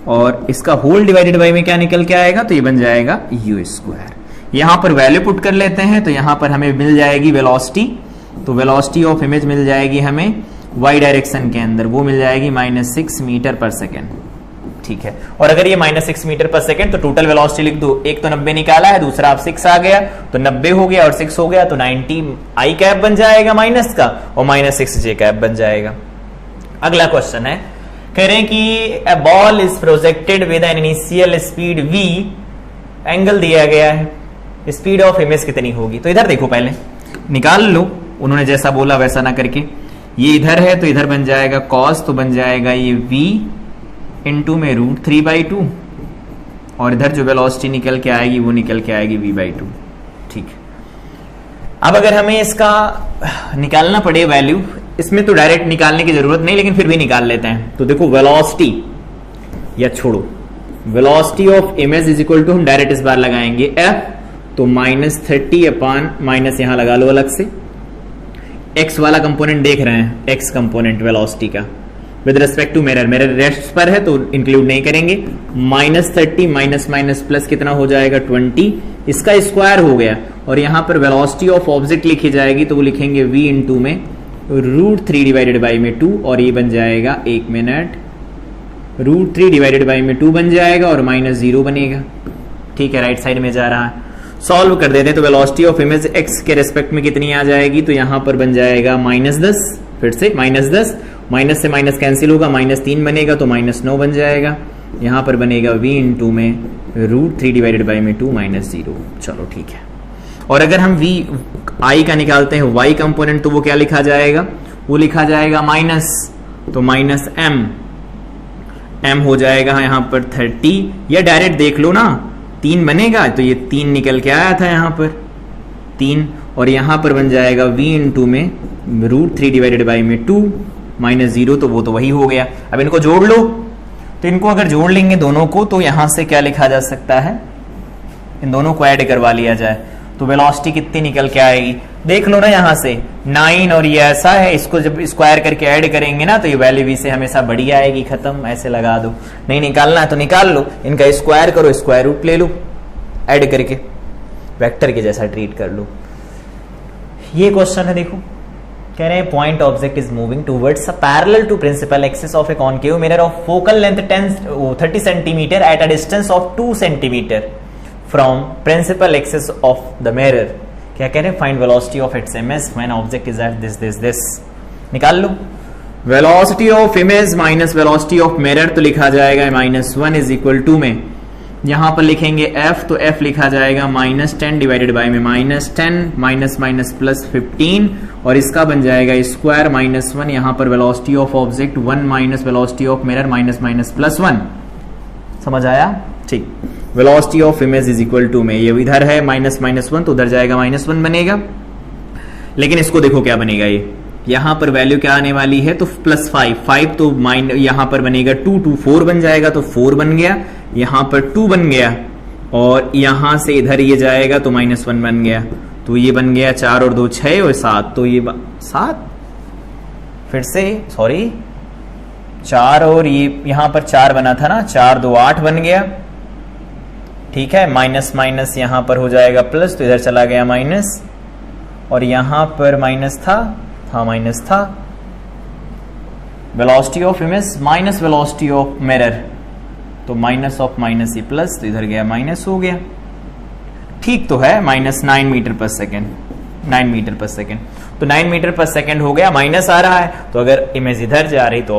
और इसका होल डिवाइडेड बाई में क्या निकल के आएगा, तो ये बन जाएगा u स्क्वायर। यहां पर वैल्यू पुट कर लेते हैं तो यहां पर हमें मिल जाएगी वेलोसिटी, तो वेलोसिटी ऑफ इमेज मिल जाएगी हमें y डायरेक्शन के अंदर, वो मिल जाएगी -6 मीटर पर सेकेंड। ठीक है, और अगर ये -6 मीटर पर सेकेंड तो टोटल वेलोसिटी लिख दो, एक तो 90 निकाला है, दूसरा आप 6 आ गया, तो 90 हो गया और 6 हो गया, तो 90 i कैप बन जाएगा माइनस का और -6 j कैप बन जाएगा। अगला क्वेश्चन है, कह रहे हैं कि a ball is projected with an initial speed v, angle दिया गया है, स्पीड ऑफ इमेज कितनी होगी, तो इधर देखो पहले निकाल लो, उन्होंने जैसा बोला वैसा ना करके, ये इधर है तो इधर बन जाएगा cos, तो बन जाएगा ये v इंटू में √3/2, और इधर जो वेलोसिटी निकल के आएगी वो निकल के आएगी v/2। ठीक, अब अगर हमें इसका निकालना पड़े वैल्यू, इसमें तो डायरेक्ट निकालने की जरूरत नहीं, लेकिन फिर भी निकाल लेते हैं, तो देखो वेलोसिटी, या छोड़ो, velocity of image is equal to, हम डायरेक्ट इस बार लगाएंगे f, तो -30 अपान माइनस यहां लगा लो अलग से, x वाला कंपोनेंट देख रहे हैं, x कंपोनेंट वेलोसिटी का with respect to mirror, mirror rest पर है तो इंक्लूड नहीं करेंगे, -30 माइनस माइनस प्लस कितना हो जाएगा 20, इसका स्क्वायर हो गया, और यहां पर वेलोसिटी ऑफ ऑब्जेक्ट लिखी जाएगी तो वो लिखेंगे v इंटू में √3 डिवाइडेड बाई में 2, और ये बन जाएगा 1 मिनट, √3 डिवाइडेड बाई में 2 बन जाएगा और -0 बनेगा। ठीक है, राइट साइड में जा रहा है, सॉल्व कर देते हैं, तो वेलोसिटी ऑफ इमेज x के रेस्पेक्ट में कितनी आ जाएगी, तो यहां पर बन जाएगा -10, फिर से -10, माइनस से माइनस कैंसिल होगा, -3 बनेगा तो -9 बन जाएगा, यहां पर बनेगा v इंटू में √3 डिवाइडेड बाई में 2 -0। चलो ठीक है, और अगर हम v i का निकालते हैं y कंपोनेंट, तो वो क्या लिखा जाएगा, वो लिखा जाएगा माइनस, तो -m हो जाएगा यहां पर 30, या डायरेक्ट देख लो ना, 3 बनेगा, तो ये 3 निकल के आया था यहां पर 3, और यहां पर बन जाएगा v इंटू में √3 डिवाइडेड बाई में 2 -0, तो वो तो वही हो गया। अब इनको जोड़ लो, तो इनको अगर जोड़ लेंगे दोनों को, तो यहां से क्या लिखा जा सकता है, इन दोनों को ऐड करवा लिया जाए तो वेलोसिटी कितनी निकल के आएगी, देख लो ना यहां से 9, और ये ऐसा है, इसको जब स्क्वायर करके ऐड करेंगे ना तो ये वैल्यू v से हमेशा बड़ी आएगी, खत्म, ऐसे लगा दो, नहीं निकालना है तो निकाल लो, इनका स्क्वायर करो, स्क्वायर रूट ले लो, ऐड करके वेक्टर के जैसा ट्रीट कर लो। ये क्वेश्चन है, देखो कह रहे हैं point object is moving towards parallel to principal axis of a concave mirror of focal length 30 centimetre at a distance of 2 centimetre from principal axis of the mirror. क्या कह रहे हैं? Find velocity of its image when object is at this. निकाल लो velocity of image minus velocity of mirror, तो लिखा जाएगा -1 is equal to में यहां पर लिखेंगे f, तो f लिखा जाएगा -10 डिवाइडेड बाय में -10 माइनस माइनस प्लस 15 और इसका बन जाएगा स्क्वायर -1। यहां पर velocity of object 1 minus velocity of mirror minus minus plus 1। समझ आया? ठीक। Velocity of image is equal to में ये इधर है -1 तो उधर जाएगा -1 बनेगा, लेकिन इसको देखो क्या बनेगा, ये यहां पर वैल्यू क्या आने वाली है तो +5 तो यहां पर बनेगा 2 4 बन जाएगा तो 4 बन गया, यहां पर 2 बन गया और यहां से इधर ये जाएगा तो -1 बन गया, तो ये बन गया 4 और 2 6 और 7, तो ये 7 फिर से सॉरी 4 और ये यहां पर 4 बना था ना, 4 2 8 बन गया। ठीक है, माइनस माइनस यहां पर हो जाएगा प्लस, तो इधर चला गया माइनस और यहां पर माइनस था माइनस था। Velocity of image minus velocity of mirror, तो माइनस ऑफ माइनस ये प्लस, तो इधर गया माइनस हो गया। ठीक तो है, -9 metre per second, 9 metre per second, तो 9 मीटर पर सेकेंड हो गया, माइनस आ रहा है, तो अगर इमेज इधर जा रही तो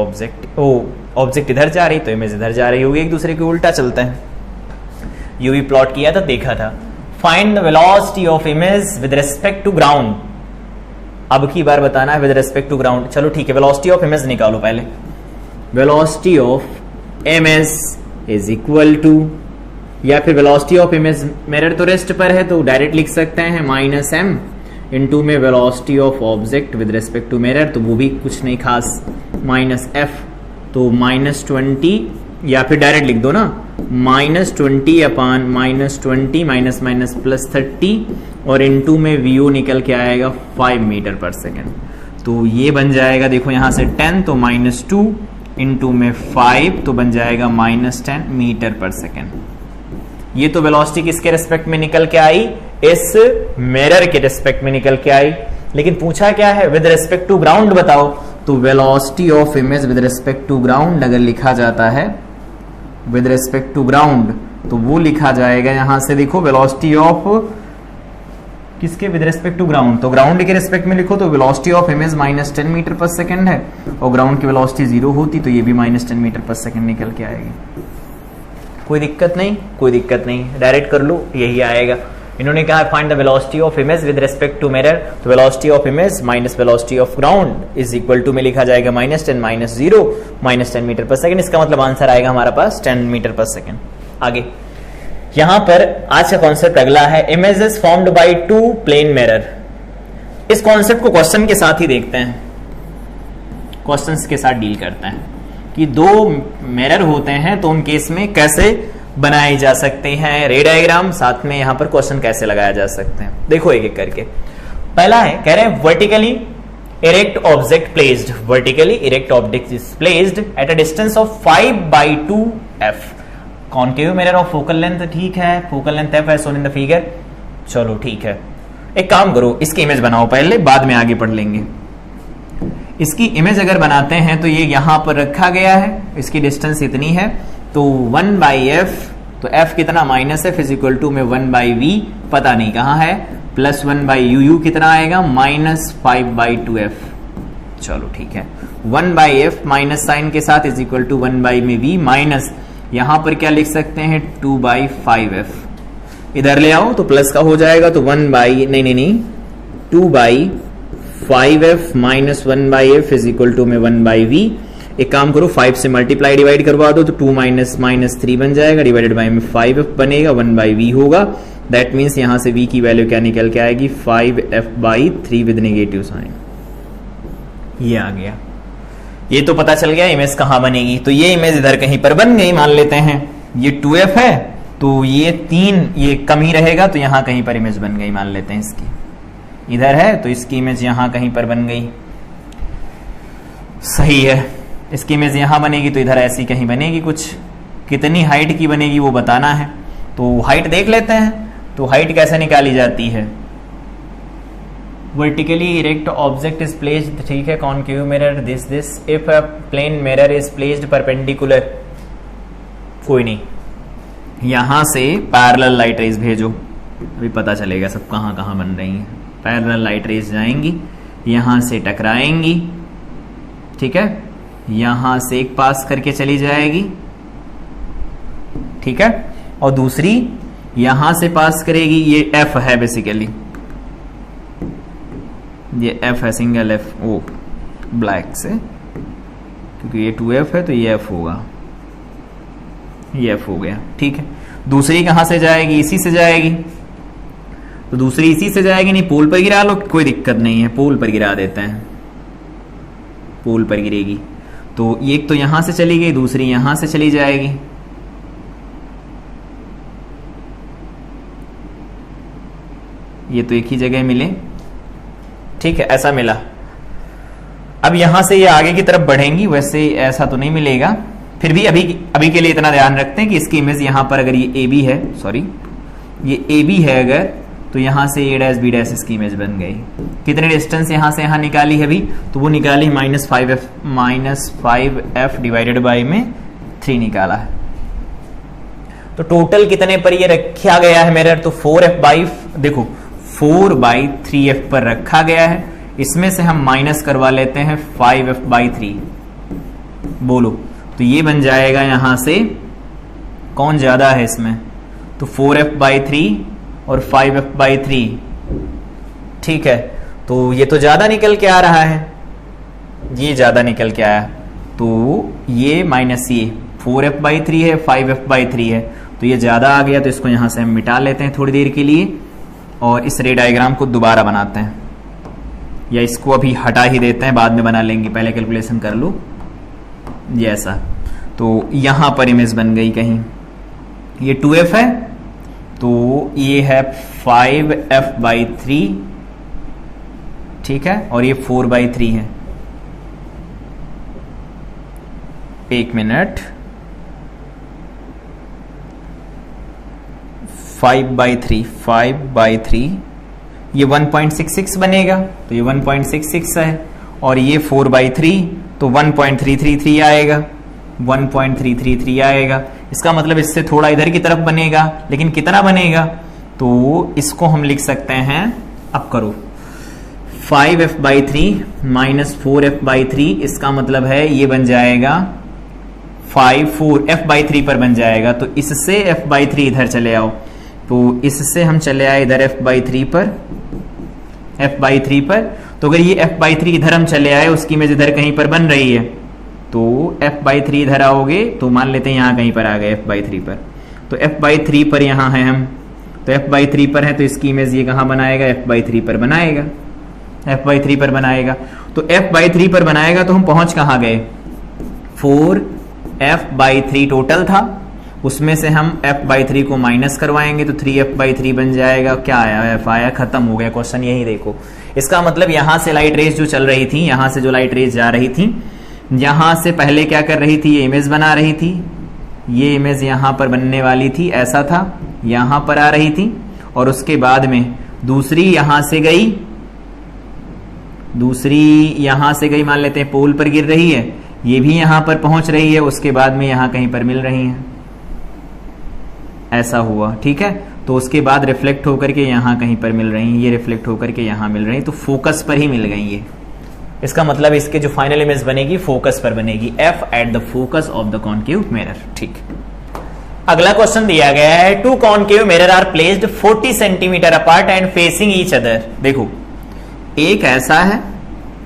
ऑब्जेक्ट इधर जा रही तो इमेज इधर जा रही होगी, एक दूसरे के उल्टा चलते हैं। यूवी प्लॉट किया था, देखा था। Find the velocity of image with respect to ground, अब की बार बताना है विद रिस्पेक्ट टू ग्राउंड। चलो ठीक है, वेलोसिटी ऑफ इमेज निकालो पहले। Velocity of image is equal to, या फिर वेलोसिटी ऑफ इमेज मिरर तो रेस्ट पर है तो डायरेक्ट लिख सकते हैं -m इनटू में velocity of object with respect to mirror, तो वो भी कुछ नहीं खास, -f, तो -20 या फिर डायरेक्ट लिख दो ना -20 अपान -20 माइनस माइनस प्लस 30 और इनटू में वीओ निकल के आएगा 5 मीटर पर सेकेंड, तो ये बन जाएगा देखो यहां से 10 तो -2 इनटू में 5 तो बन जाएगा -10 मीटर पर सेकेंड। ये तो वेलोसिटी किसके रेस्पेक्ट में निकल के आई? इस मिरर के रेस्पेक्ट में निकल के आई, लेकिन पूछा क्या है? विद रेस्पेक्ट टू ग्राउंड बताओ, तो velocity of image with respect to ground अगर लिखा जाता है विद रेस्पेक्ट टू ग्राउंड तो वो लिखा जाएगा यहां से देखो वेलोसिटी ऑफ किसके विद रेस्पेक्ट टू ग्राउंड, तो ग्राउंड के रेस्पेक्ट में लिखो तो velocity of image -10 metre per second है और ग्राउंड की वेलोसिटी 0 होती तो ये भी -10 मीटर पर सेकेंड निकल के आएगी। कोई दिक्कत नहीं, कोई दिक्कत नहीं, डायरेक्ट कर लो, यही आएगा। इन्होंने कहा find the velocity of image with respect to mirror, तो velocity of image minus velocity of ground is equal to में लिखा जाएगा -10 माइनस 0 -10 मीटर पर सेकेंड। इसका मतलब आंसर आएगा हमारा पास 10 मीटर पर सेकेंड। आगे यहां पर आज का कॉन्सेप्ट अगला है, images formed by 2 plane mirror. इस कॉन्सेप्ट को क्वेश्चन के साथ ही देखते हैं, क्वेश्चंस के साथ डील करते हैं कि 2 मिरर होते हैं तो उन केस में कैसे बनाए जा सकते हैं, रे डायग्राम, साथ में यहां पर क्वेश्चन कैसे लगाया जा सकते हैं। देखो एक एक करके। पहला है, कह रहे हैं vertically erect object placed, vertically erect object is placed at a distance of 5/2 f, concave mirror of focal length, ठीक है, फोकल लेंथ f है शोन इन द फिगर। चलो ठीक है, एक काम करो, इसकी इमेज बनाओ पहले, बाद में आगे पढ़ लेंगे। इसकी इमेज अगर बनाते हैं तो ये यहां पर रखा गया है, इसकी डिस्टेंस इतनी है, तो 1/f, तो f कितना -f इज इक्वल टू में 1/v, पता नहीं कहां है, प्लस 1/uu कितना आएगा -5/2f। चलो ठीक है, 1/f माइनस साइन के साथ is equal to 1/v minus यहां पर क्या लिख सकते हैं 2/5f, इधर ले आओ तो प्लस का हो जाएगा, तो 2/5f minus 1/f is equal to में 1/v। एक काम करो, 5 से मल्टीप्लाई डिवाइड करवा दो तो 2 माइनस 3 बन जाएगा, डिवाइडेड बाय में 5f बनेगा, 1/v होगा। दैट मीन्स यहां से v की वैल्यू क्या निकल के आएगी 5f/3 विद नेगेटिव साइन। ये आ गया, ये तो पता चल गया इमेज कहां बनेगी, तो ये इमेज इधर कहीं पर बन गई, मान लेते हैं ये 2f है तो ये 3 ये कम ही रहेगा, तो यहां कहीं पर इमेज बन गई, मान लेते हैं इसकी इधर है तो इसकी इमेज यहां कहीं पर बन गई, सही है। इसकी इमेज यहां बनेगी तो इधर ऐसी कहीं बनेगी कुछ, कितनी हाइट की बनेगी वो बताना है, तो हाइट देख लेते हैं। तो हाइट कैसे निकाली जाती है, vertically erect object is placed, ठीक है, concave mirror this if a plane mirror is placed perpendicular, कोई नहीं, यहां से पैरेलल लाइट रेज भेजो, अभी पता चलेगा सब कहां कहां बन रही हैं। पैरेलल लाइट रेज जाएंगी, यहां से टकराएंगी, ठीक है, यहां से एक पास करके चली जाएगी, ठीक है, और दूसरी यहां से पास करेगी, ये एफ है बेसिकली, ये एफ है, सिंगल एफ, ओ ब्लैक से, क्योंकि ये 2f है तो ये एफ होगा, ये एफ हो गया, ठीक है। दूसरी कहां से जाएगी, इसी से जाएगी, तो दूसरी इसी से जाएगी, नहीं पोल पर गिरा लो, कोई दिक्कत नहीं है, पोल पर गिरा देते हैं, पोल पर गिरेगी, तो एक तो यहां से चली गई, दूसरी यहां से चली जाएगी, ये तो एक ही जगह मिले, ठीक है, ऐसा मिला। अब यहां से ये आगे की तरफ बढ़ेंगी, वैसे ऐसा तो नहीं मिलेगा, फिर भी अभी के लिए इतना ध्यान रखते हैं कि इसकी इमेज यहां पर अगर ये ए बी है, सॉरी ये ए बी है अगर, तो यहां से ए डैश बी डैश इसकी इमेज बन गई। कितने डिस्टेंस यहां से यहां निकाली है अभी, तो वो निकाली -5f डिवाइडेड बाई में 3 निकाला है। तो टोटल कितने पर ये रखा गया है मिरर, तो 4f/, 4/3f पर रखा गया है। इसमें से हम माइनस करवा लेते हैं 5f/3, बोलो, तो ये बन जाएगा यहां से, कौन ज्यादा है इसमें, तो 4f/3 और 5f/3, ठीक है, तो ये तो ज्यादा निकल के आ रहा है, ये ज्यादा निकल के आया, तो ये माइनस ये 4f/3 है, 5f/3 है, तो ये ज्यादा आ गया, तो इसको यहां से हम मिटा लेते हैं थोड़ी देर के लिए, और इस रे डायग्राम को दोबारा बनाते हैं, या इसको अभी हटा ही देते हैं, बाद में बना लेंगे, पहले कैलकुलेशन कर लो, ये ऐसा, तो यहां पर इमेज बन गई कहीं, ये 2f है, तो ये है 5f/3, ठीक है, और ये 4/3 है, एक मिनट, 5/3 ये 1.66 बनेगा, तो ये 1.66 है, और ये 4/3 तो 1.333 आएगा, 1.333 आएगा। इसका मतलब इससे थोड़ा इधर की तरफ बनेगा, लेकिन कितना बनेगा, तो इसको हम लिख सकते हैं, अब करो 5f/3 माइनस 4f/3, इसका मतलब है ये बन जाएगा 4f/3 पर बन जाएगा, तो इससे f/3 इधर चले आओ, तो इससे हम चले आए इधर f/3 पर, तो अगर ये f/3 इधर हम चले आए, उसकी इमेज इधर कहीं पर बन रही है, तो f/3 इधर आओगे, तो मान लेते हैं यहां कहीं पर आ गए f/3 पर, तो f/3 पर यहां है हम, तो f/3 पर है, तो इसकी इमेज ये कहां बनाएगा, f/3 पर बनाएगा, f/3 पर बनाएगा, तो f/3 पर बनाएगा, तो हम पहुंच कहां गए, 4f/3 टोटल था, उसमें से हम f/3 को माइनस करवाएंगे, तो 3f/3 बन जाएगा, क्या आया, f आया, खत्म हो गया क्वेश्चन, यही देखो। इसका मतलब यहां से लाइट रेज जो चल रही थी, यहां से जो लाइट रेज जा रही थी, यहां से पहले क्या कर रही थी, ये इमेज बना रही थी, ये इमेज यहां पर बनने वाली थी, ऐसा था, यहां पर आ रही थी, और उसके बाद में दूसरी यहां से गई, मान लेते हैं पोल पर गिर रही है, ये भी यहां पर पहुंच रही है, उसके बाद में यहां कहीं पर मिल रही है, ऐसा हुआ, ठीक है, तो उसके बाद रिफ्लेक्ट होकर के यहां कहीं पर मिल रही है, ये रिफ्लेक्ट होकर के यहां मिल रही है, तो फोकस पर ही मिल गई ये। इसका मतलब इसके जो फाइनल इमेज बनेगी फोकस पर बनेगी, f at the focus of the concave mirror, ठीक। अगला क्वेश्चन दिया गया है, 2 concave mirror are placed 40 centimetre apart and facing each other. देखो, एक ऐसा है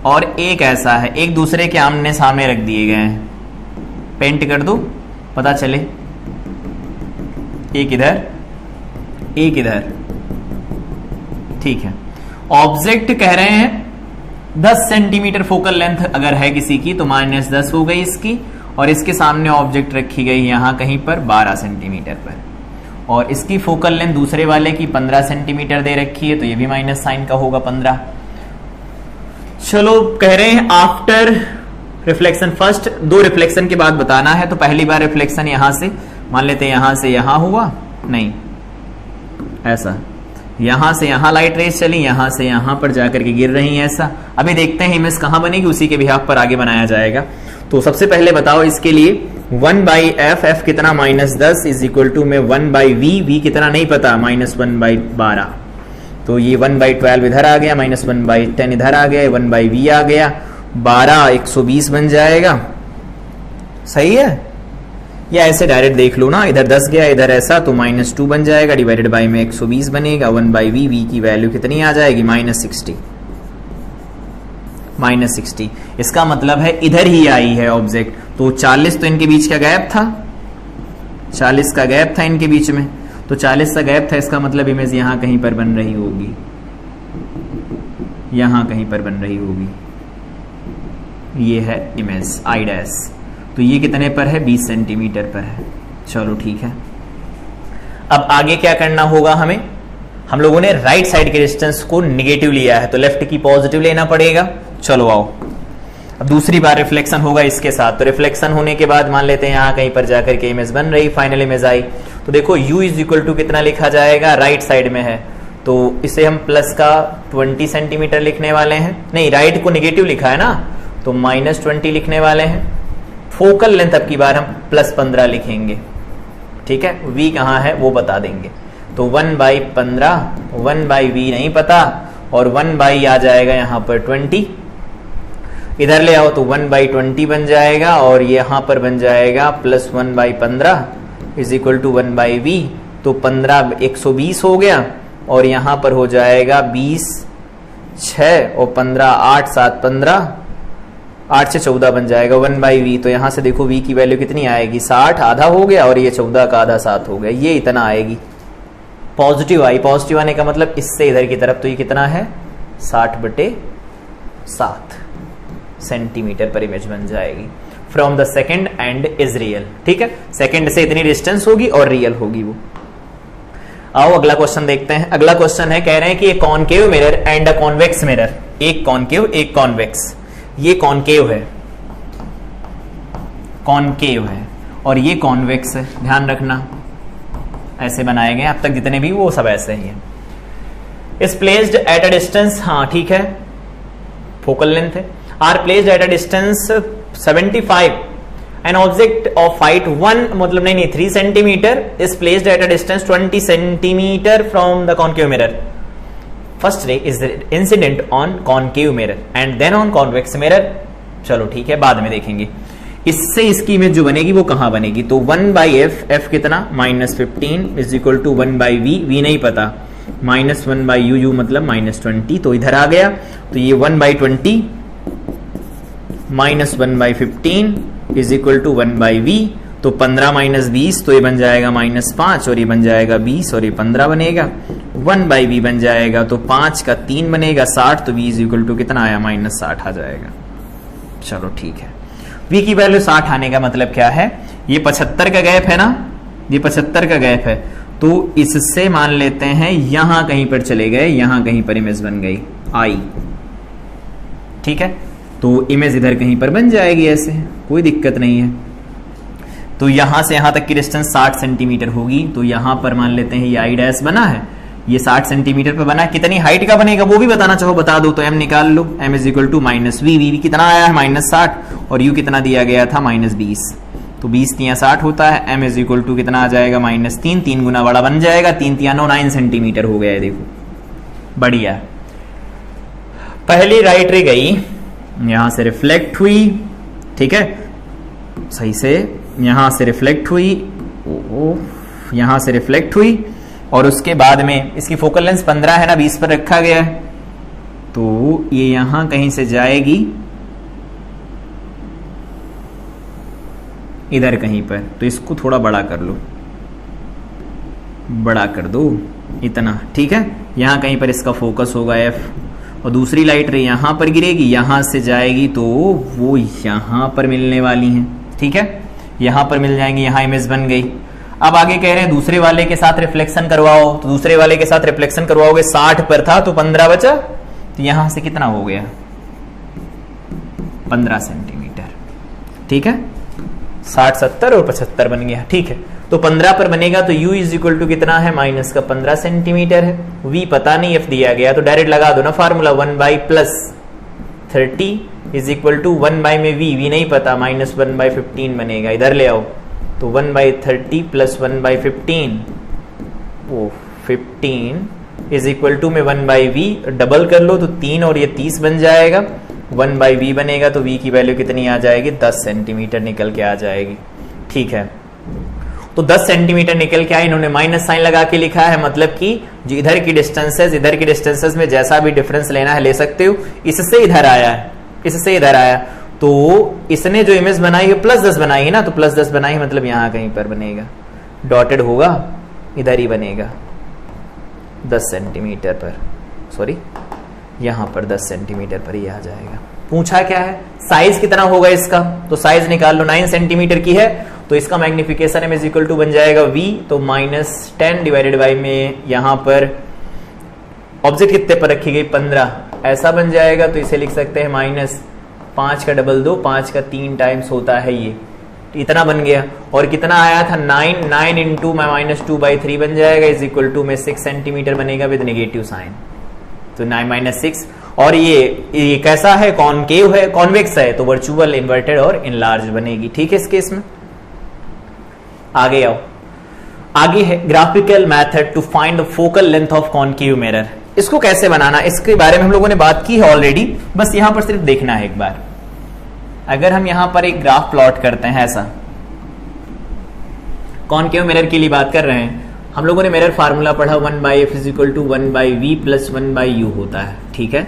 और एक ऐसा है, एक दूसरे के आमने सामने रख दिए गए हैं, पेंट कर दो पता चले, एक इधर एक इधर, ठीक है। ऑब्जेक्ट कह रहे हैं 10 सेंटीमीटर फोकल लेंथ अगर है किसी की, तो -10 हो गई इसकी, और इसके सामने ऑब्जेक्ट रखी गई यहां कहीं पर 12 सेंटीमीटर पर, और इसकी फोकल लेंथ दूसरे वाले की 15 सेंटीमीटर दे रखी है, तो ये भी माइनस साइन का होगा 15। चलो, कह रहे हैं आफ्टर रिफ्लेक्शन, फर्स्ट 2 रिफ्लेक्शन के बाद बताना है, तो पहली बार रिफ्लेक्शन यहां से, मान लेते हैं यहां से यहां हुआ, नहीं ऐसा, यहां से यहां लाइट रेज चली, यहां से यहां पर जाकर के गिर रही है ऐसा। अभी देखते हैं इमेज कहां बनेगी, उसी के बिहाफ पर आगे बनाया जाएगा। तो सबसे पहले बताओ इसके लिए 1/f, f कितना -10 इज इक्वल टू में 1/v, v कितना नहीं पता -1/12, तो ये 1/12 इधर आ गया, -1/10 इधर आ गया, 1/v आ गया, 12 120 बन जाएगा। सही है, या ऐसे डायरेक्ट देख लो ना, इधर 10 गया इधर ऐसा, तो -2 बन जाएगा, डिवाइडेड बाय में 120 बनेगा, 1/v, v की वैल्यू कितनी आ जाएगी -60। इसका मतलब है इधर ही आई है ऑब्जेक्ट, तो 40 तो इनके बीच का गैप था, 40 का गैप था इनके बीच में, तो 40 का गैप था, इसका मतलब इमेज यहां कहीं पर बन रही होगी, यहां कहीं पर बन रही होगी। ये है इमेज आई डैश, तो ये कितने पर है 20 सेंटीमीटर पर है। चलो ठीक है, अब आगे क्या करना होगा हमें, हम लोगों ने राइट साइड के डिस्टेंस को निगेटिव लिया है, तो लेफ्ट की पॉजिटिव लेना पड़ेगा। चलो आओ, अब दूसरी बार रिफ्लेक्शन होगा इसके साथ, तो रिफ्लेक्शन होने के बाद मान लेते हैं यहां कहीं पर जाकर के इमेज बन रही, फाइनल इमेज आई, तो देखो u इज इक्वल टू कितना लिखा जाएगा, राइट साइड में है, तो इसे हम प्लस का 20 सेंटीमीटर लिखने वाले हैं, नहीं राइट को निगेटिव लिखा है ना, तो -20 लिखने वाले हैं। फोकल लेंथ अब की बार हम +15 लिखेंगे, ठीक है, v कहाँ है वो बता देंगे, तो 1/15, 1/v नहीं पता, और 1/ आ जाएगा यहाँ पर 20, इधर ले आओ तो 1/20 बन जाएगा, और यहाँ पर बन जाएगा +1/15 इज इक्वल टू 1/v, तो 15 120 हो गया, और यहाँ पर हो जाएगा 20 6 और 15 8 7 15, 8 से 14 बन जाएगा 1/v, तो यहां से देखो v की वैल्यू कितनी आएगी 60, आधा हो गया, और ये 14 का आधा 7 हो गया, ये इतना आएगी। पॉजिटिव आई, पॉजिटिव आने का मतलब इससे इधर की तरफ, तो ये कितना है 60/7 सेंटीमीटर पर इमेज बन जाएगी from the second and is real. ठीक है, सेकंड से इतनी डिस्टेंस होगी और रियल होगी वो। आओ अगला क्वेश्चन देखते हैं। अगला क्वेश्चन है, कह रहे हैं कि एक concave mirror and a convex mirror, एक कॉनकेव एक कॉन्वेक्स, ये कॉनकेव है, कॉनकेव है, और ये कॉन्वेक्स है, ध्यान रखना ऐसे बनाए गए अब तक जितने भी वो सब ऐसे ही है। Is placed at a distance, हाँ ठीक है, फोकल लेंथ है, are placed at a distance 75, an object of height 1 मतलब नहीं 3 centimetre is placed at a distance 20 centimetre from the concave mirror. First ray is incident on concave mirror and then on convex mirror. चलो ठीक है, बाद में देखेंगे। इससे इसकी इमेज जो बनेगी वो कहां बनेगी, तो 1/f, f कितना -15 is equal to 1/v, v नहीं पता, -1/u, मतलब -20, तो इधर आ गया, तो ये 1/20 -1/15 इज इक्वल टू 1/v, तो 15 - 20, तो ये बन जाएगा -5, और ये बन जाएगा 20, और ये 15 बनेगा, 1/v बन जाएगा, तो 5 का 3 बनेगा 60, तो v इज इक्वल टू कितना आया -60 आ जाएगा। चलो ठीक है, v की वैल्यू 60 आने का मतलब क्या है, ये 75 का गैप है ना, ये 75 का गैप है, तो इससे मान लेते हैं यहां कहीं पर चले गए, यहां कहीं पर इमेज बन गई आई, ठीक है, तो इमेज इधर कहीं पर बन जाएगी ऐसे, कोई दिक्कत नहीं है। तो यहां से यहां तक की डिस्टेंस 60 सेंटीमीटर होगी, तो यहां पर मान लेते हैं ये आई डैश बना है, ये 60 सेंटीमीटर पर बना, कितनी हाइट का बनेगा वो भी बताना चाहो बता दो, तो m निकाल लो, m is equal to -v, v कितना आया है -60, और u कितना दिया गया था -20, तो 20 3 60 होता है, m इज इक्वल टू कितना आ जाएगा -3, 3 गुना बड़ा बन जाएगा, 3 3 9 सेंटीमीटर हो गया है, देखो बढ़िया। पहली राइट रे गई, यहां से रिफ्लेक्ट हुई, ठीक है, सही से यहां से रिफ्लेक्ट हुई, यहां से रिफ्लेक्ट हुई, और उसके बाद में इसकी फोकल लेंथ 15 है ना, 20 पर रखा गया है, तो ये यहां कहीं से जाएगी इधर कहीं पर, तो इसको थोड़ा बड़ा कर लो, बड़ा कर दो इतना, ठीक है, यहां कहीं पर इसका फोकस होगा f, और दूसरी लाइट रे यहां पर गिरेगी, यहां से जाएगी तो वो यहां पर मिलने वाली है, ठीक है, यहां पर मिल जाएंगी, यहां इमेज बन गई। अब आगे कह रहे हैं दूसरे वाले के साथ रिफ्लेक्शन करवाओ, तो दूसरे वाले के साथ रिफ्लेक्शन करवाओगे, 60 पर था तो 15 बचा, तो यहां से कितना हो गया 15 सेंटीमीटर, ठीक है, 60 70 और 75 बन गया, ठीक है। तो 15 पर बनेगा तो u इज इक्वल टू कितना है, माइनस का 15 सेंटीमीटर है। v पता नहीं, f दिया गया तो डायरेक्ट लगा दो ना formula, 1 by plus 30 is equal to 1 by में v नहीं पता, माइनस 1 बाई 15 बनेगा, इधर ले आओ तो 1 बाई 30 प्लस 1 बाई 15, ओ 15 इज इक्वल टू में 1 बाई वी डबल कर लो तो 3 और ये 30 बन जाएगा, 1 बाई वी बनेगा तो v की वैल्यू कितनी आ जाएगी, 10 सेंटीमीटर निकल के आ जाएगी, ठीक है। तो 10 सेंटीमीटर निकल के आए, इन्होंने माइनस साइन लगा के लिखा है, मतलब कि जो इधर की डिस्टेंसेस में जैसा भी डिफरेंस लेना है ले सकते हो। इससे इधर आया है, इससे इधर आया, तो इसने जो इमेज बनाई है प्लस 10 बनाई है ना, तो प्लस 10 बनाई मतलब यहां कहीं पर बनेगा, डॉटेड होगा, इधर ही बनेगा 10 सेंटीमीटर पर, सॉरी यहां पर 10 सेंटीमीटर पर ही आ जाएगा। पूछा क्या है, साइज कितना होगा इसका, तो साइज निकाल लो, 9 सेंटीमीटर की है तो इसका magnification m is equal to बन जाएगा v, तो -10 डिवाइडेड बाई में यहां पर ऑब्जेक्ट कितने पर रखी गई 15, ऐसा बन जाएगा। तो इसे लिख सकते हैं -5 का डबल 2, 5 का 3 टाइम्स होता है ये, इतना बन गया। और कितना आया था 9 इंटू -2/3 बन जाएगा, इज इक्वल टू में 6 सेंटीमीटर बनेगा विद नेगेटिव साइन, तो 9 - 6। और ये कैसा है, कॉनकेव है, कॉन्वेक्स है, तो वर्चुअल, इन्वर्टेड और इनलार्ज बनेगी, ठीक है। इस केस में आगे आओ, आगे है graphical method to find the focal length of concave mirror. इसको कैसे बनाना, इसके बारे में हम लोगों ने बात की है ऑलरेडी, बस यहां पर सिर्फ देखना है एक बार। अगर हम यहां पर एक ग्राफ प्लॉट करते हैं, ऐसा कॉनकेव मिरर के लिए बात कर रहे हैं, हम लोगों ने मिरर फार्मूला पढ़ा 1/f is equal to 1/v plus 1/u होता है, ठीक है।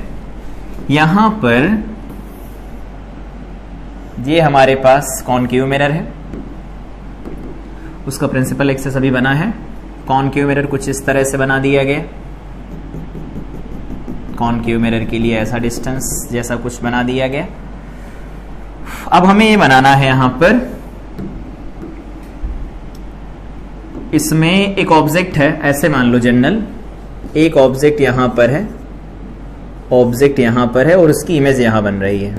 यहां पर ये हमारे पास कॉनकेव मिरर है, उसका प्रिंसिपल एक्सेस अभी बना है। कॉनकेव मिरर कुछ इस तरह से बना दिया गया, कॉनकेव मिरर के लिए ऐसा डिस्टेंस जैसा कुछ बना दिया गया। अब हमें ये बनाना है, यहां पर इसमें एक ऑब्जेक्ट है, ऐसे मान लो जनरल, एक ऑब्जेक्ट यहां पर है, ऑब्जेक्ट यहां पर है और उसकी इमेज यहां बन रही है,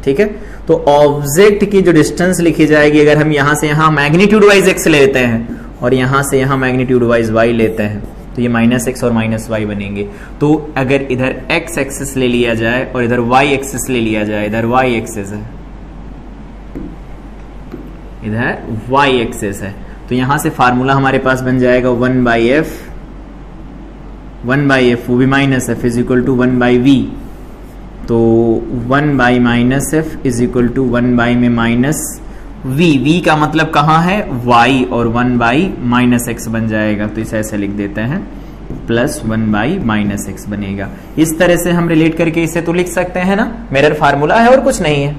ठीक है। तो ऑब्जेक्ट की जो डिस्टेंस लिखी जाएगी, अगर हम यहां से यहां मैग्नीट्यूड वाइज x लेते हैं और यहां से यहां मैग्नीट्यूड वाइज y लेते हैं, तो ये -x और -y बनेंगे। तो अगर इधर x एक्सिस ले लिया जाए और इधर y एक्सिस ले लिया जाए, इधर y एक्सिस है, इधर y एक्सिस है, तो यहां से फार्मूला हमारे पास बन जाएगा 1/f वो भी -f is equal to 1/v, तो 1/-f इज इक्वल टू 1/ में -v का मतलब कहां है, y, और 1/-x बन जाएगा, तो इसे ऐसे लिख देते हैं, प्लस 1/-x बनेगा। इस तरह से हम रिलेट करके इसे तो लिख सकते हैं ना, मिरर फार्मूला है और कुछ नहीं है।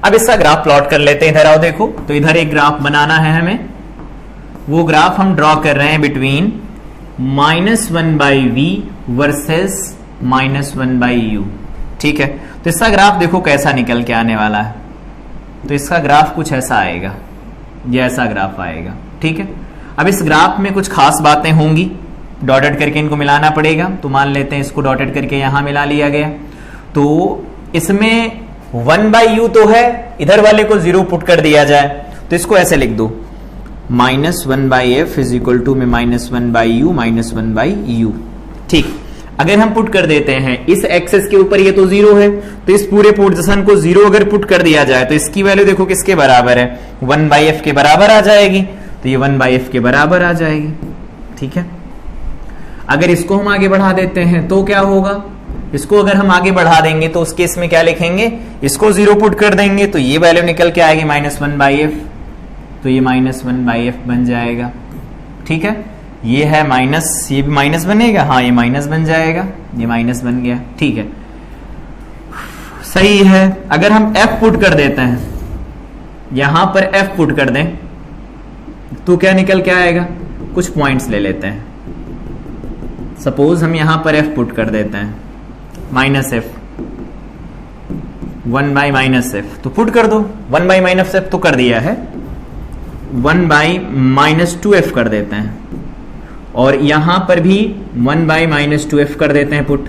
अब इसका ग्राफ प्लॉट कर लेते हैं, इधर आओ देखो, तो इधर एक ग्राफ बनाना है हमें, वो ग्राफ हम ड्रॉ कर रहे हैं बिटवीन -1/v वर्सेस -1/u, ठीक है। तो इसका ग्राफ देखो कैसा निकल के आने वाला है, तो इसका ग्राफ कुछ ऐसा आएगा, ये ऐसा ग्राफ आएगा, ठीक है। अब इस ग्राफ में कुछ खास बातें होंगी, डॉटेड करके इनको मिलाना पड़ेगा, तो मान लेते हैं इसको डॉटेड करके यहां मिला लिया गया। तो इसमें 1/u तो है, इधर वाले को 0 पुट कर दिया जाए, तो इसको ऐसे लिख दो, -1/f इज इक्वल टू में -1/u -1/u, ठीक। अगर हम पुट कर देते हैं इस एक्सेस के ऊपर, ये तो 0 है, तो इस पूरे पोजीशन को 0 अगर पुट कर दिया जाए तो इसकी वैल्यू देखो किसके बराबर है, 1/f के बराबर आ जाएगी, तो ये 1/f के बराबर आ जाएगी, ठीक है। अगर इसको हम आगे बढ़ा देते हैं तो क्या होगा, इसको अगर हम आगे बढ़ा देंगे तो उस केस में क्या लिखेंगे, इसको 0 पुट कर देंगे तो ये वैल्यू निकल के आएगी -1/f, तो ये -1/f बन जाएगा, ठीक है। ये है माइनस, ये भी माइनस बनेगा, हाँ ये माइनस बन जाएगा, ये माइनस बन गया, ठीक है, सही है। अगर हम f पुट कर देते हैं, यहां पर f पुट कर दें तो क्या निकल के आएगा, कुछ पॉइंट्स ले लेते हैं, सपोज हम यहां पर f पुट कर देते हैं -f 1/-f, तो पुट कर दो, 1/-f तो कर दिया है, 1/-2f कर देते हैं, और यहां पर भी 1/-2f कर देते हैं पुट।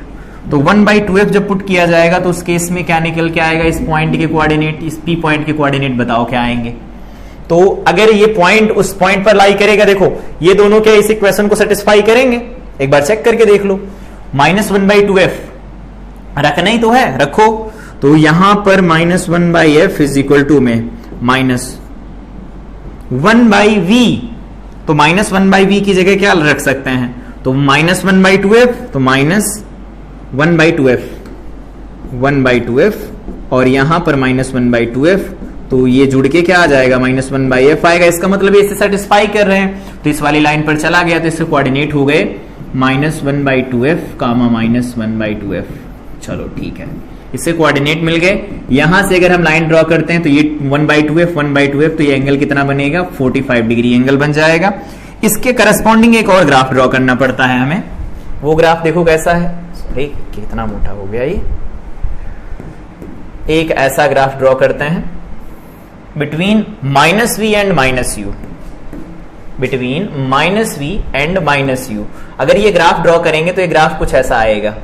तो 1/2f जब पुट किया जाएगा तो उस केस में क्या निकल के आएगा, इस पॉइंट के कोऑर्डिनेट, इस p पॉइंट के कोऑर्डिनेट बताओ क्या आएंगे, तो अगर ये पॉइंट उस पॉइंट पर लाई करेगा, देखो ये दोनों क्या इस इक्वेशन को सेटिस्फाई करेंगे, एक बार चेक करके देख लो। -1/2f रखना ही तो है, रखो। तो यहां पर -1/f इज इक्वल टू में -1/v, तो -1/v की जगह क्या रख सकते हैं, तो -1/2f, तो -1/2f और यहां पर -1/2f, तो ये जुड़ के क्या आ जाएगा, -1/f आएगा। इसका मतलब ये इसे सेटिस्फाई कर रहे हैं, तो इस वाली लाइन पर चला गया, तो इससे कोऑर्डिनेट हो गए -1/2f, -1/2f। चलो ठीक है, इससे कोऑर्डिनेट मिल गए। यहां से अगर हम लाइन ड्रॉ करते हैं तो ये 1/2f, तो ये एंगल कितना बनेगा, 45 डिग्री एंगल बन जाएगा। इसके करस्पॉन्डिंग एक और ग्राफ ड्रॉ करना पड़ता है हमें, वो ग्राफ देखो कैसा है, सॉरी कितना मोटा हो गया ये। एक ऐसा ग्राफ ड्रॉ करते हैं between -v and -u, between -v and -u। अगर ये ग्राफ ड्रॉ करेंगे तो ये ग्राफ कुछ ऐसा आएगा,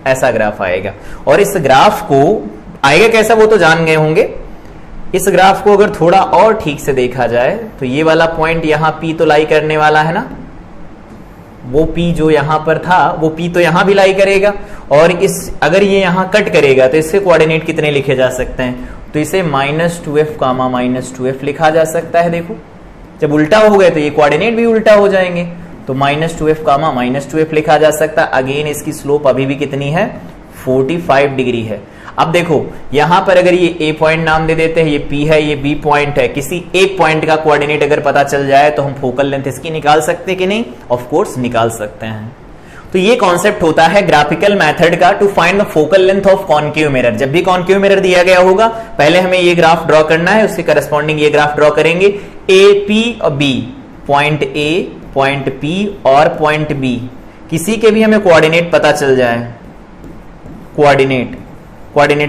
ऐसा ग्राफ आएगा। और इस ग्राफ को आएगा कैसा वो तो जान गए होंगे। इस ग्राफ को अगर थोड़ा और ठीक से देखा जाए तो ये वाला पॉइंट यहां P तो लाई करने वाला है ना, वो P जो यहां पर था वो P तो यहां भी लाई करेगा। और इस अगर ये यहां कट करेगा तो इससे कोऑर्डिनेट कितने लिखे जा सकते हैं, तो इसे -2f, -2f लिखा जा सकता है। देखो जब उल्टा हो गए तो ये कोऑर्डिनेट भी उल्टा हो जाएंगे, तो -2f, -2f लिखा जा सकता है। अगेन इसकी स्लोप अभी भी कितनी है, 45 डिग्री है। अब देखो यहां पर अगर ये A पॉइंट नाम दे देते हैं, ये P है, ये B पॉइंट है, किसी एक पॉइंट का कोऑर्डिनेट अगर पता चल जाए तो हम फोकल लेंथ इसकी निकाल सकते हैं कि नहीं, ऑफ कोर्स निकाल सकते हैं। तो ये कॉन्सेप्ट होता है ग्राफिकल मेथड का to find the focal length of concave mirror. जब भी कॉन्केव मिरर दिया गया होगा पहले हमें ये ग्राफ ड्रॉ करना है, उसके करस्पॉन्डिंग ये ग्राफ ड्रॉ करेंगे। A, P और B, point A, point P और पॉइंट B, किसी के भी हमें कोऑर्डिनेट पता चल जाए, कोऑर्डिनेट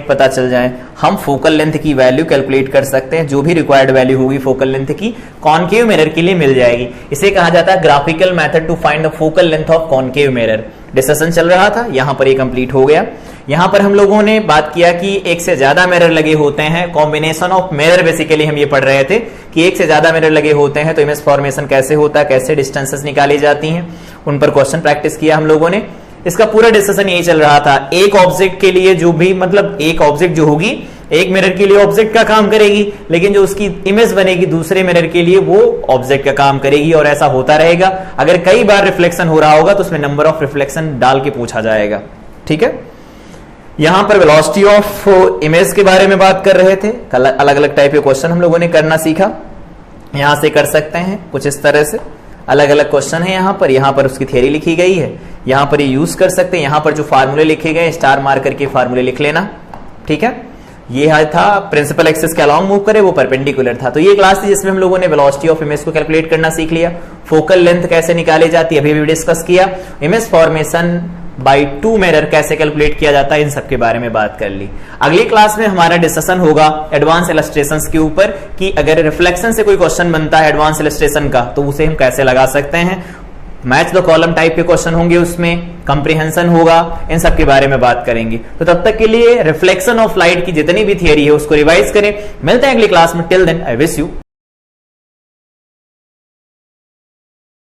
पता चल जाए, हम फोकल लेंथ की वैल्यू कैलकुलेट कर सकते हैं। जो भी रिक्वायर्ड वैल्यू होगी फोकल लेंथ की कॉन्केव मिरर के लिए मिल जाएगी। इसे कहा जाता है graphical method to find the focal length of concave mirror. Discussion चल रहा था, यहां पर ये कंप्लीट हो गया। यहां पर हम लोगों ने बात किया कि एक से ज्यादा मिरर लगे होते हैं, कॉम्बिनेशन ऑफ मिरर बेसिकली हम ये पढ़ रहे थे कि एक से ज्यादा मिरर लगे होते हैं तो इमेज फॉर्मेशन कैसे होता है, कैसे डिस्टेंसेस निकाली जाती हैं, उन पर क्वेश्चन प्रैक्टिस किया हम लोगों ने। इसका पूरा डिस्कशन यही चल रहा था, एक ऑब्जेक्ट के लिए जो भी मतलब एक ऑब्जेक्ट जो होगी एक मिरर के लिए ऑब्जेक्ट का काम करेगी, लेकिन जो उसकी इमेज बनेगी दूसरे मिरर के लिए वो ऑब्जेक्ट का काम करेगी, और ऐसा होता रहेगा। अगर कई बार रिफ्लेक्शन हो रहा होगा तो उसमें नंबर ऑफ रिफ्लेक्शन डाल के पूछा जाएगा। ठीक है, यहां पर वेलोसिटी ऑफ इमेज के बारे में बात कर रहे थे, अलग अलग टाइप के क्वेश्चन हम लोगों ने करना सीखा। यहां से कर सकते हैं कुछ इस तरह से, अलग अलग क्वेश्चन है यहां पर उसकी थ्योरी लिखी गई है, यहां पर ये यूज कर सकते हैं। यहां पर जो फार्मूले लिखे गए स्टार मार करके फार्मूले लिख लेना। ठीक है, ये था प्रिंसिपल एक्सिस के अलोंग मूव करे, वो परपेंडिकुलर था। तो ये क्लास थी जिसमें हम लोगों ने वेलोसिटी ऑफ इमेज को कैलकुलेट करना सीख लिया, फोकल लेंथ कैसे निकाली जाती है अभी भी डिस्कस किया, image formation by two mirror कैसे कैलकुलेट किया जाता है, इन सब के बारे में बात कर ली। अगली क्लास में हमारा डिस्कशन होगा एडवांस इलस्ट्रेशंस के ऊपर कि अगर रिफ्लेक्शन से कोई क्वेश्चन बनता है एडवांस इलस्ट्रेशन का तो उसे हम कैसे लगा सकते हैं। मैच द कॉलम टाइप के क्वेश्चन होंगे, उसमें कंप्रीहेंशन होगा, इन सब के बारे में बात करेंगे। तो तब तक के लिए रिफ्लेक्शन ऑफ लाइट की जितनी भी थियरी है उसको रिवाइज करें। मिलते हैं अगली क्लास में, till then I wish you